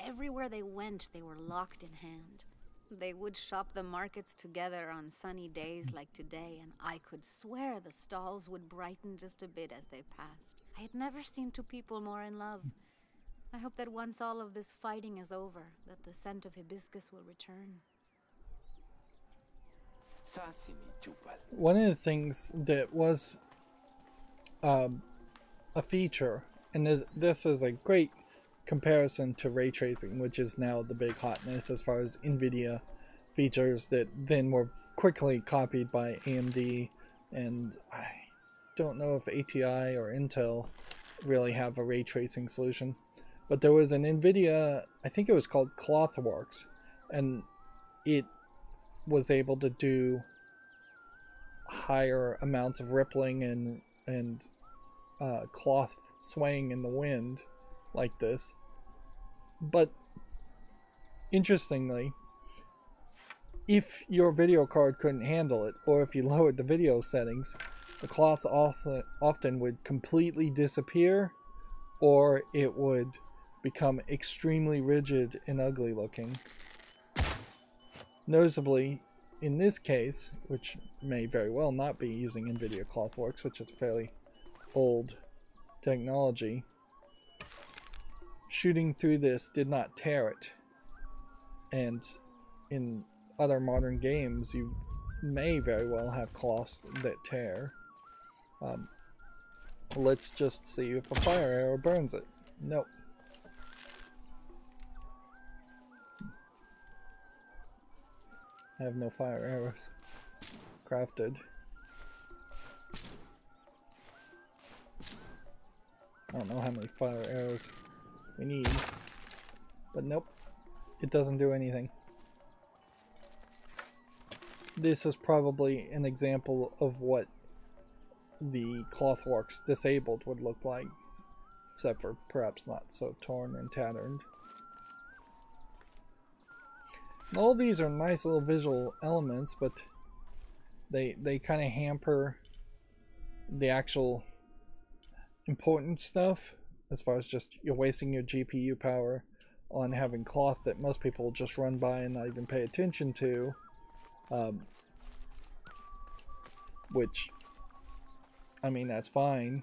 Everywhere they went, they were locked in hand. They would shop the markets together on sunny days like today, and I could swear the stalls would brighten just a bit as they passed. I had never seen two people more in love. I hope that once all of this fighting is over, that the scent of hibiscus will return. One of the things that was a feature, and this is a great comparison to ray tracing, which is now the big hotness as far as NVIDIA features that then were quickly copied by AMD, and I don't know if ATI or Intel really have a ray tracing solution. But there was an NVIDIA, I think it was called Clothworks, and it was able to do higher amounts of rippling and cloth swaying in the wind like this. But interestingly, if your video card couldn't handle it, or if you lowered the video settings, the cloth often would completely disappear, or it would become extremely rigid and ugly looking. Noticeably, in this case, which may very well not be using NVIDIA Clothworks, which is fairly old technology, shooting through this did not tear it. And in other modern games, you may very well have cloths that tear. Let's just see if a fire arrow burns it. Nope. I have no fire arrows crafted. I don't know how many fire arrows we need, but nope, it doesn't do anything. This is probably an example of what the Clothworks disabled would look like, except for perhaps not so torn and tattered. And all these are nice little visual elements, but they kind of hamper the actual important stuff, as far as just you're wasting your GPU power on having cloth that most people just run by and not even pay attention to, which, I mean, that's fine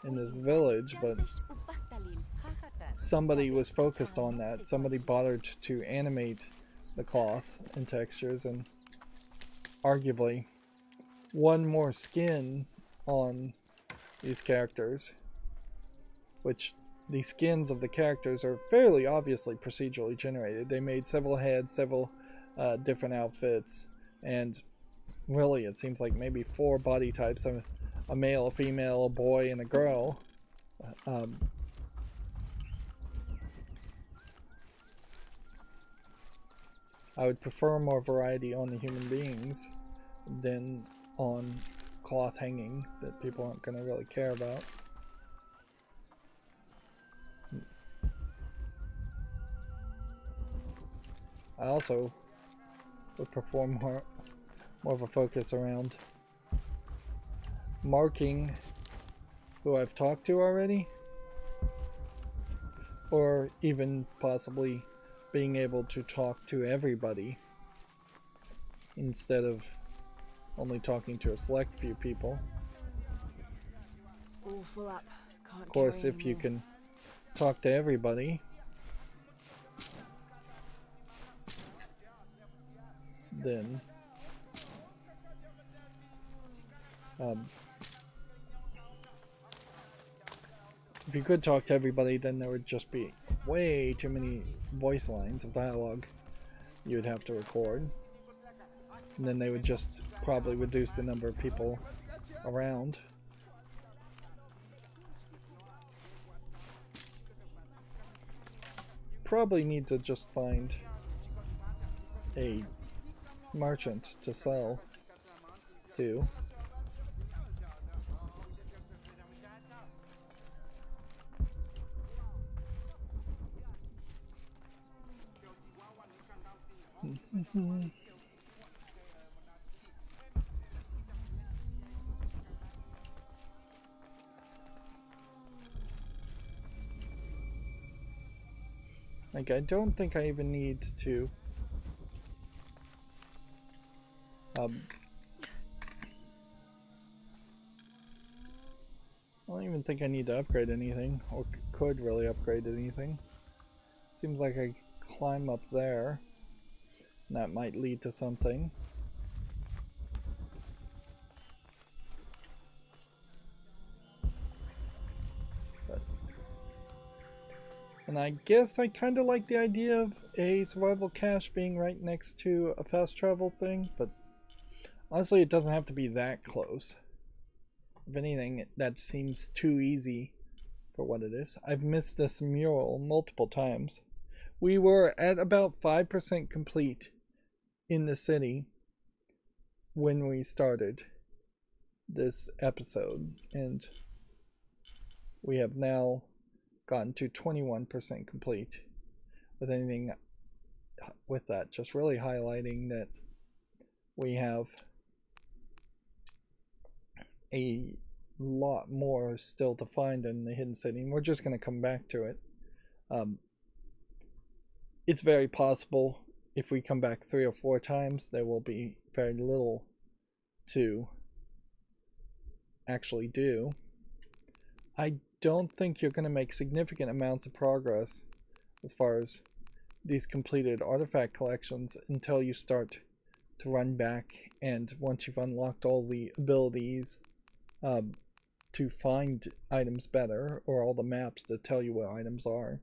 in this village, but somebody was focused on that. Somebody bothered to animate the cloth and textures, and arguably one more skin on these characters, which the skins of the characters are fairly obviously procedurally generated. They made several heads, several different outfits, and really it seems like maybe 4 body types: a male, a female, a boy, and a girl. I would prefer more variety on the human beings than on cloth hanging that people aren't going to really care about. I also would prefer more of a focus around marking who I've talked to already, or even possibly being able to talk to everybody instead of only talking to a select few people. All full up. Can't Of course, carry if you anymore. can talk to everybody, then if you could talk to everybody, then there would just be way too many voice lines of dialogue you would have to record, and then they would just probably reduce the number of people around. Probably need to just find a merchant to sell to. Like, I don't think I even need to I don't even think I need to upgrade anything, or could really upgrade anything. Seems like I climb up there, and that might lead to something. And I guess I kind of like the idea of a survival cache being right next to a fast travel thing, but honestly it doesn't have to be that close. If anything, that seems too easy for what it is. I've missed this mural multiple times. We were at about 5% complete in the city when we started this episode, and we have now gotten to 21% complete with anything with that, just really highlighting that we have a lot more still to find in the hidden city, and we're just going to come back to it. It's very possible if we come back 3 or 4 times there will be very little to actually do. I don't think you're going to make significant amounts of progress as far as these completed artifact collections until you start to run back, and once you've unlocked all the abilities to find items better, or all the maps that tell you what items are.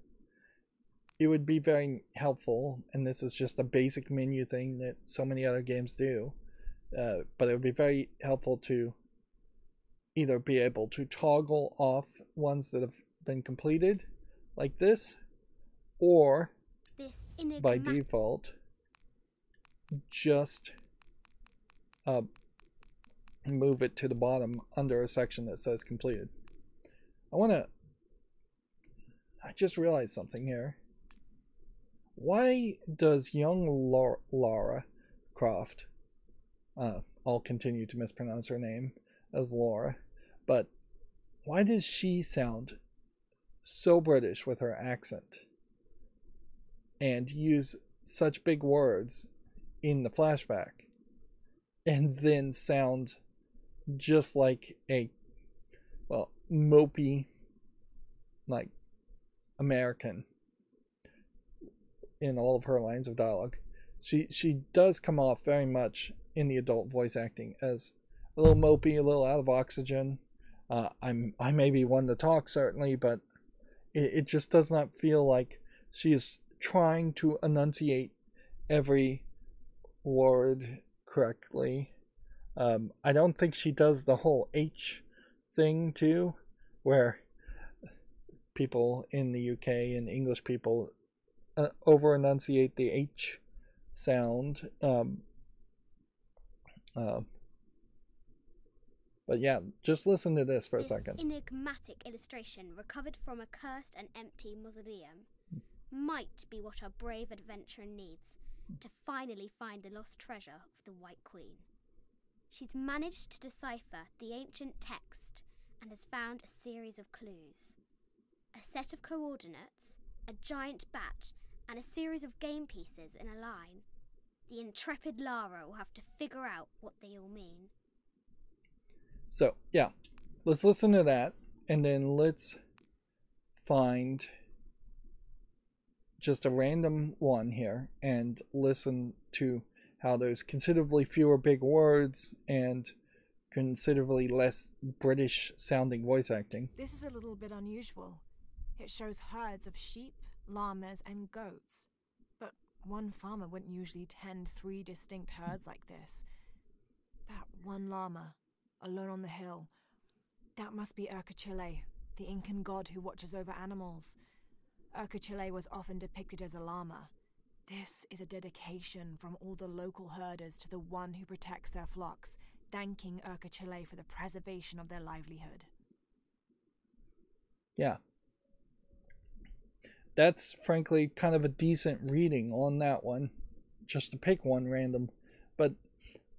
It would be very helpful, and this is just a basic menu thing that so many other games do, but it would be very helpful to either be able to toggle off ones that have been completed like this, or by default just move it to the bottom under a section that says completed. I just realized something here. Why does young Lara Croft, I'll continue to mispronounce her name as Laura, but why does she sound so British with her accent and use such big words in the flashback and then sound just like a, well, mopey, like, American in all of her lines of dialogue? She does come off very much in the adult voice acting as a little mopey, a little out of oxygen. I may be one to talk, certainly, but it just does not feel like she is trying to enunciate every word correctly. I don't think she does the whole H thing too, where people in the UK and English people over enunciate the H sound. But yeah, just listen to this for a second. This enigmatic illustration, recovered from a cursed and empty mausoleum, might be what our brave adventurer needs to finally find the lost treasure of the White Queen. She's managed to decipher the ancient text and has found a series of clues. A set of coordinates, a giant bat, and a series of game pieces in a line. The intrepid Lara will have to figure out what they all mean. So, yeah, let's listen to that, and then let's find just a random one here and listen to how there's considerably fewer big words and considerably less British sounding voice acting. This is a little bit unusual. It shows herds of sheep, llamas, and goats. But one farmer wouldn't usually tend 3 distinct herds like this. That one llama, alone on the hill, that must be Urkachile, the Incan god who watches over animals. Urkachile was often depicted as a llama. This is a dedication from all the local herders to the one who protects their flocks, thanking Urkachile for the preservation of their livelihood. Yeah. That's frankly kind of a decent reading on that one. just to pick one random, but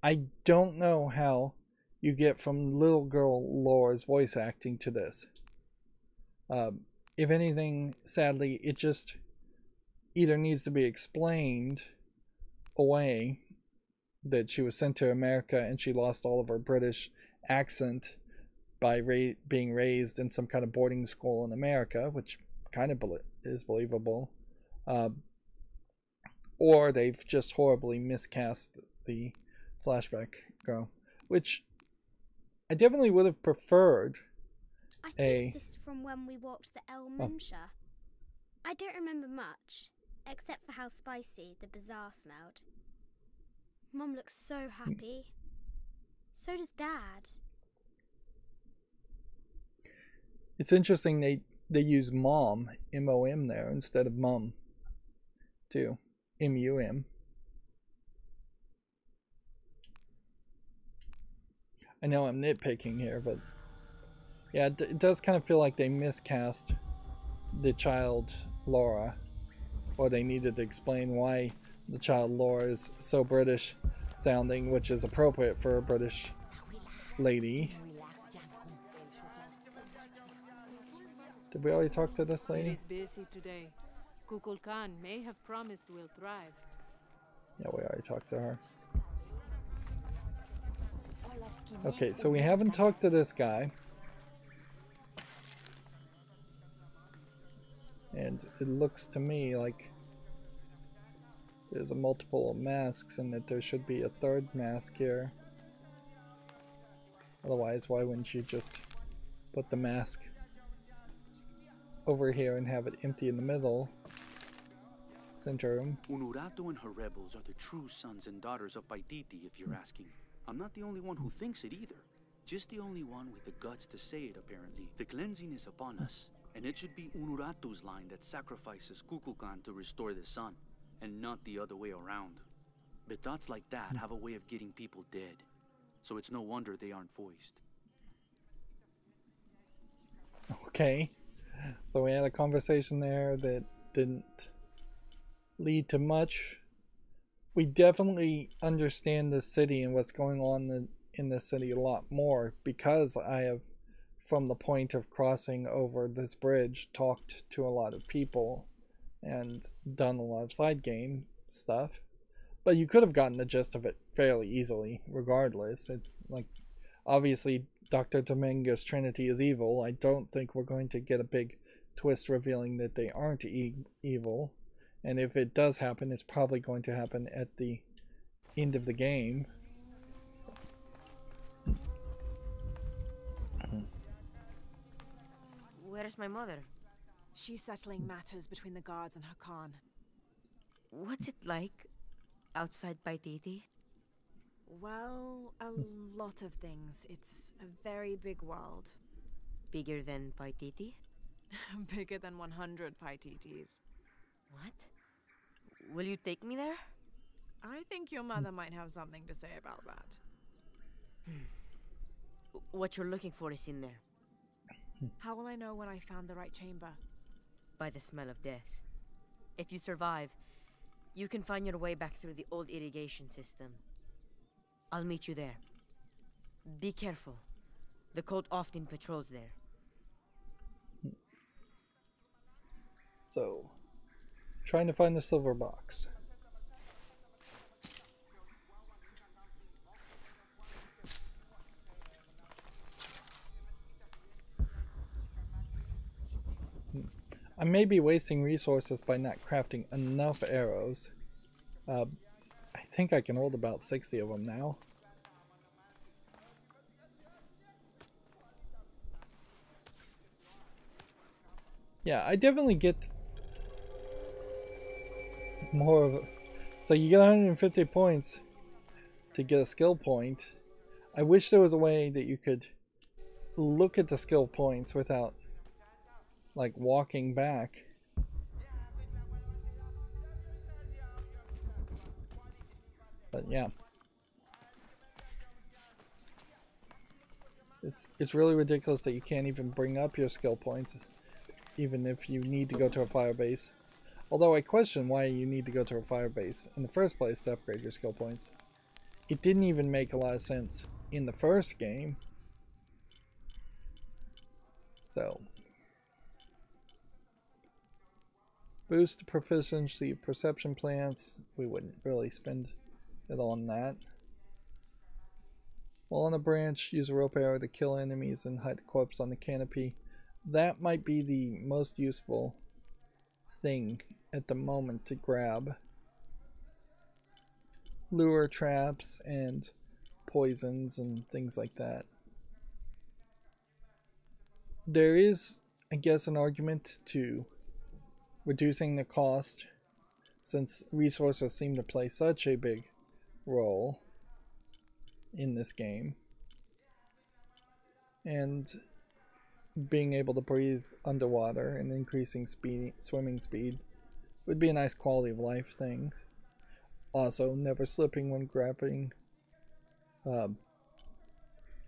I don't know how you get from little girl Laura's voice acting to this. If anything, sadly, it just either needs to be explained away that she was sent to America and she lost all of her British accent by being raised in some kind of boarding school in America, which kind of is believable. Or they've just horribly miscast the flashback girl, which I definitely would have preferred. I think this is from when we walked the El Mimsha. I don't remember much, except for how spicy the bazaar smelled. Mom looks so happy. So does Dad. It's interesting they use mom, M-O-M there, instead of mum, too. M-U-M. I know I'm nitpicking here, but yeah, it does kind of feel like they miscast the child Laura, or they needed to explain why the child Laura is so British sounding, which is appropriate for a British lady. Did we already talk to this lady? It is busy today. Kukulkan may have promised we'll thrive. Yeah, we already talked to her. Okay, so we haven't talked to this guy. And it looks to me like there's a multiple of masks and that there should be a third mask here. Otherwise, why wouldn't you just put the mask over here and have it empty in the middle? Center room. Unuratu and her rebels are the true sons and daughters of Paititi, if you're asking. I'm not the only one who thinks it either. Just the only one with the guts to say it, apparently. The cleansing is upon us, and it should be Unuratu's line that sacrifices Kukulkan to restore the sun, and not the other way around. But thoughts like that have a way of getting people dead, so it's no wonder they aren't voiced. Okay, so we had a conversation there that didn't lead to much. We definitely understand the city and what's going on in the city a lot more because I have, from the point of crossing over this bridge, talked to a lot of people and done a lot of side game stuff. But you could have gotten the gist of it fairly easily regardless. It's like, obviously Dr. Dominguez Trinity is evil. I don't think we're going to get a big twist revealing that they aren't evil. And if it does happen, it's probably going to happen at the end of the game. Where's my mother? She's settling matters between the guards and her Khan. What's it like outside Paititi? Well, a lot of things. It's a very big world. Bigger than Paititi? Bigger than 100 Paititis. What? Will you take me there? I think your mother might have something to say about that. What you're looking for is in there. How will I know when I found the right chamber? By the smell of death. If you survive, you can find your way back through the old irrigation system. I'll meet you there. Be careful. The cult often patrols there. So, trying to find the silver box. I may be wasting resources by not crafting enough arrows. I think I can hold about 60 of them now. Yeah, I definitely get more of a... So you get 150 points to get a skill point. I wish there was a way that you could look at the skill points without like walking back. But yeah. It's really ridiculous that you can't even bring up your skill points even if you need to go to a fire base. Although I question why you need to go to a fire base in the first place to upgrade your skill points. It didn't even make a lot of sense in the first game. So, boost the proficiency of perception plants. We wouldn't really spend it on that. While on a branch, use a rope arrow to kill enemies and hide the corpse on the canopy. That might be the most useful thing at the moment to grab. Lure traps and poisons and things like that. There is, I guess, an argument to reducing the cost, since resources seem to play such a big role in this game, and being able to breathe underwater and increasing swimming speed would be a nice quality of life thing. Also, never slipping when grappling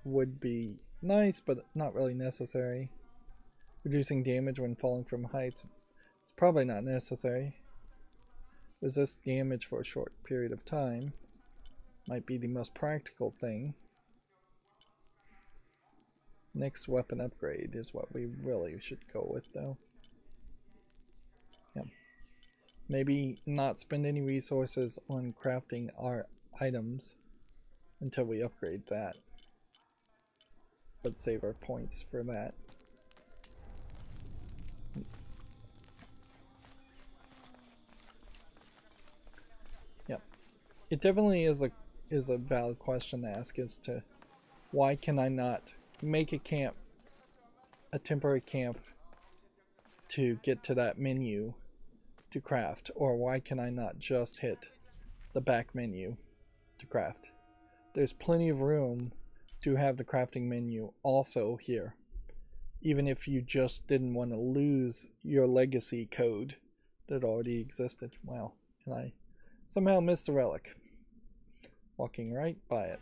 would be nice, but not really necessary. Reducing damage when falling from heights is probably not necessary. Resist damage for a short period of time might be the most practical thing. Next weapon upgrade is what we really should go with, though. Yeah. Maybe not spend any resources on crafting our items until we upgrade that, but save our points for that. Yep. It definitely is a valid question to ask as to why can I not make a camp, a temporary camp, to get to that menu to craft, or why can I not just hit the back menu to craft? There's plenty of room to have the crafting menu also here, even if you just didn't want to lose your legacy code that already existed. Wow, and I somehow missed the relic, walking right by it.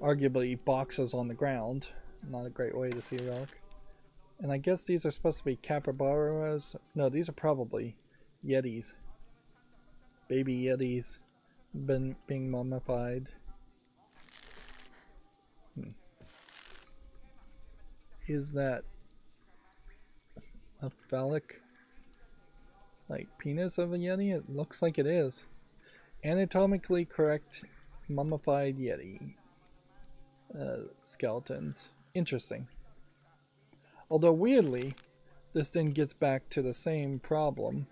Arguably, boxes on the ground. Not a great way to see a relic. And I guess these are supposed to be capybaras. No, these are probably Yetis. Baby Yetis being mummified. Is that a phallic, like, penis of a Yeti? It looks like it is. Anatomically correct mummified Yeti. Skeletons. Interesting. Although weirdly, this then gets back to the same problem.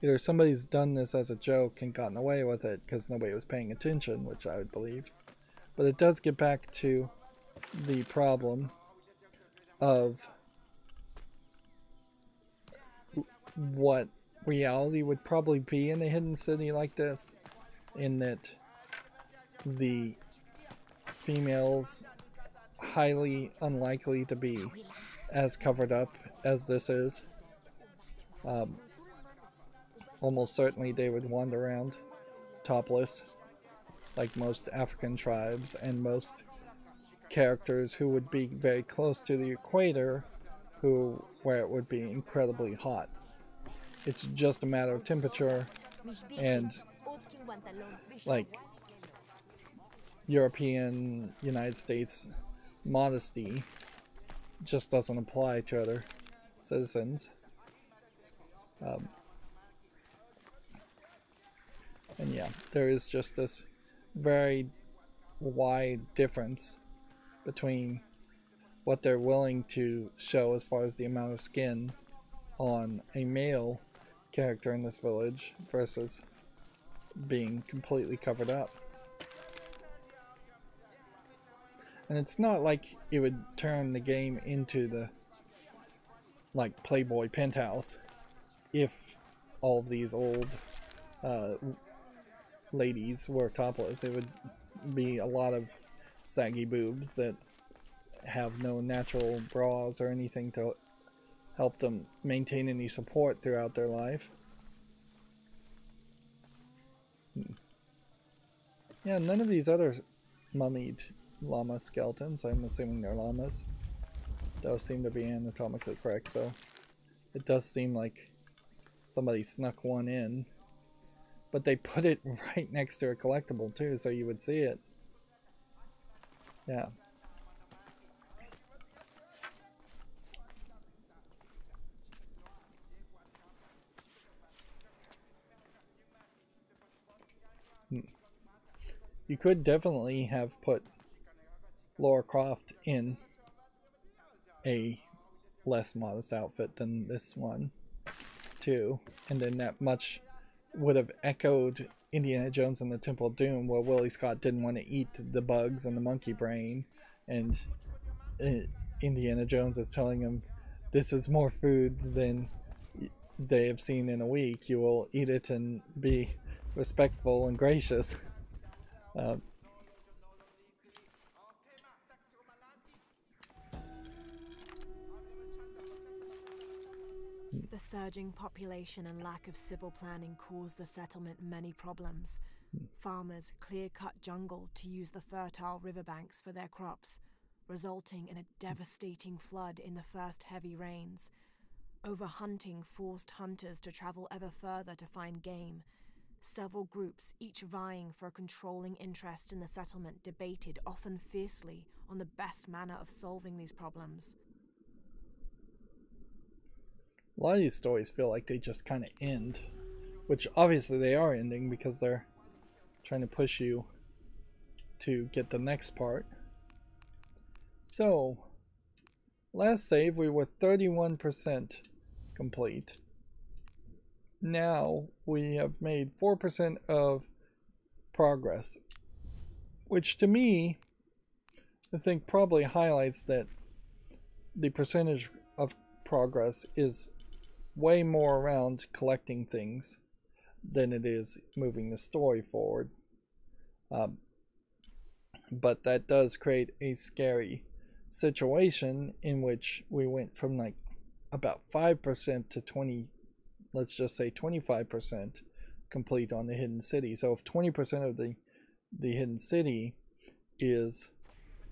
Either somebody's done this as a joke and gotten away with it because nobody was paying attention, which I would believe. But it does get back to the problem of what reality would probably be in a hidden city like this, in that the females highly unlikely to be as covered up as this is. Almost certainly they would wander around topless like most African tribes and most characters who would be very close to the equator, where it would be incredibly hot. It's just a matter of temperature, and like European, United States modesty just doesn't apply to other citizens. And yeah, there is just this very wide difference between what they're willing to show as far as the amount of skin on a male character in this village versus being completely covered up. And it's not like it would turn the game into the like Playboy penthouse if all of these old ladies were topless. It would be a lot of saggy boobs that have no natural bras or anything to help them maintain any support throughout their life. Yeah, none of these other mummied llama skeletons, I'm assuming they're llamas, those seem to be anatomically correct, so it does seem like somebody snuck one in. But they put it right next to a collectible too, so you would see it. Yeah. You could definitely have put Lara Croft in a less modest outfit than this one too, and then that much would have echoed Indiana Jones and the Temple of Doom, where Willie Scott didn't want to eat the bugs and the monkey brain, and Indiana Jones is telling him, this is more food than they have seen in a week, you will eat it and be respectful and gracious. The surging population and lack of civil planning caused the settlement many problems. Farmers clear-cut jungle to use the fertile riverbanks for their crops, resulting in a devastating flood in the first heavy rains. Overhunting forced hunters to travel ever further to find game. Several groups, each vying for a controlling interest in the settlement, debated, often fiercely, on the best manner of solving these problems. A lot of these stories feel like they just kind of end, which obviously they are ending because they're trying to push you to get the next part. So, last save we were 31% complete. Now we have made 4% of progress, which to me, I think probably highlights that the percentage of progress is way more around collecting things than it is moving the story forward. But that does create a scary situation in which we went from like about 5% to 20, let's just say 25% complete on the hidden city. So if 20% of the hidden city is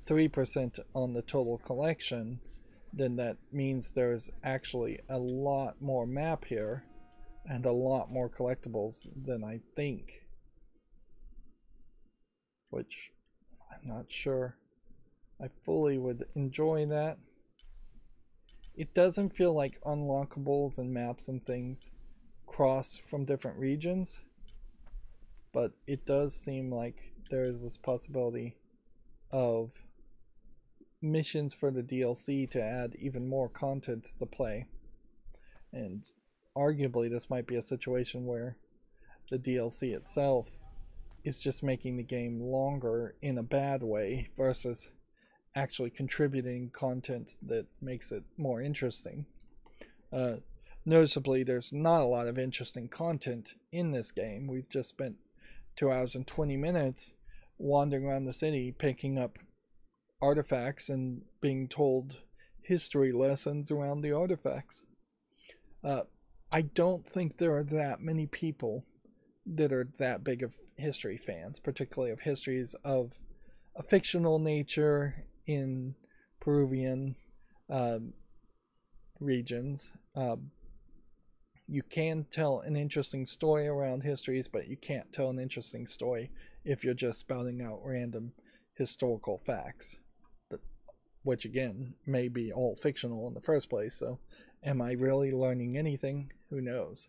3% on the total collection, then that means there's actually a lot more map here and a lot more collectibles than I think, which I'm not sure I fully would enjoy that. It doesn't feel like unlockables and maps and things cross from different regions, but it does seem like there is this possibility of missions for the DLC to add even more content to play. And arguably this might be a situation where the DLC itself is just making the game longer in a bad way versus actually contributing content that makes it more interesting. Noticeably, there's not a lot of interesting content in this game. We've just spent 2 hours and 20 minutes wandering around the city, picking up artifacts and being told history lessons around the artifacts. I don't think there are that many people that are that big of history fans, particularly of histories of a fictional nature in Peruvian regions. You can tell an interesting story around histories, but you can't tell an interesting story if you're just spouting out random historical facts, which again may be all fictional in the first place. So am I really learning anything? Who knows?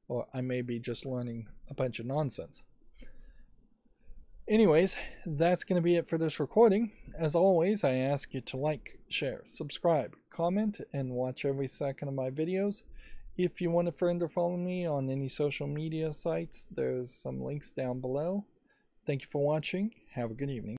Or I may be just learning a bunch of nonsense. Anyways, that's going to be it for this recording. As always, I ask you to like, share, subscribe, comment, and watch every second of my videos. If you want to friend or follow me on any social media sites, there's some links down below. Thank you for watching. Have a good evening.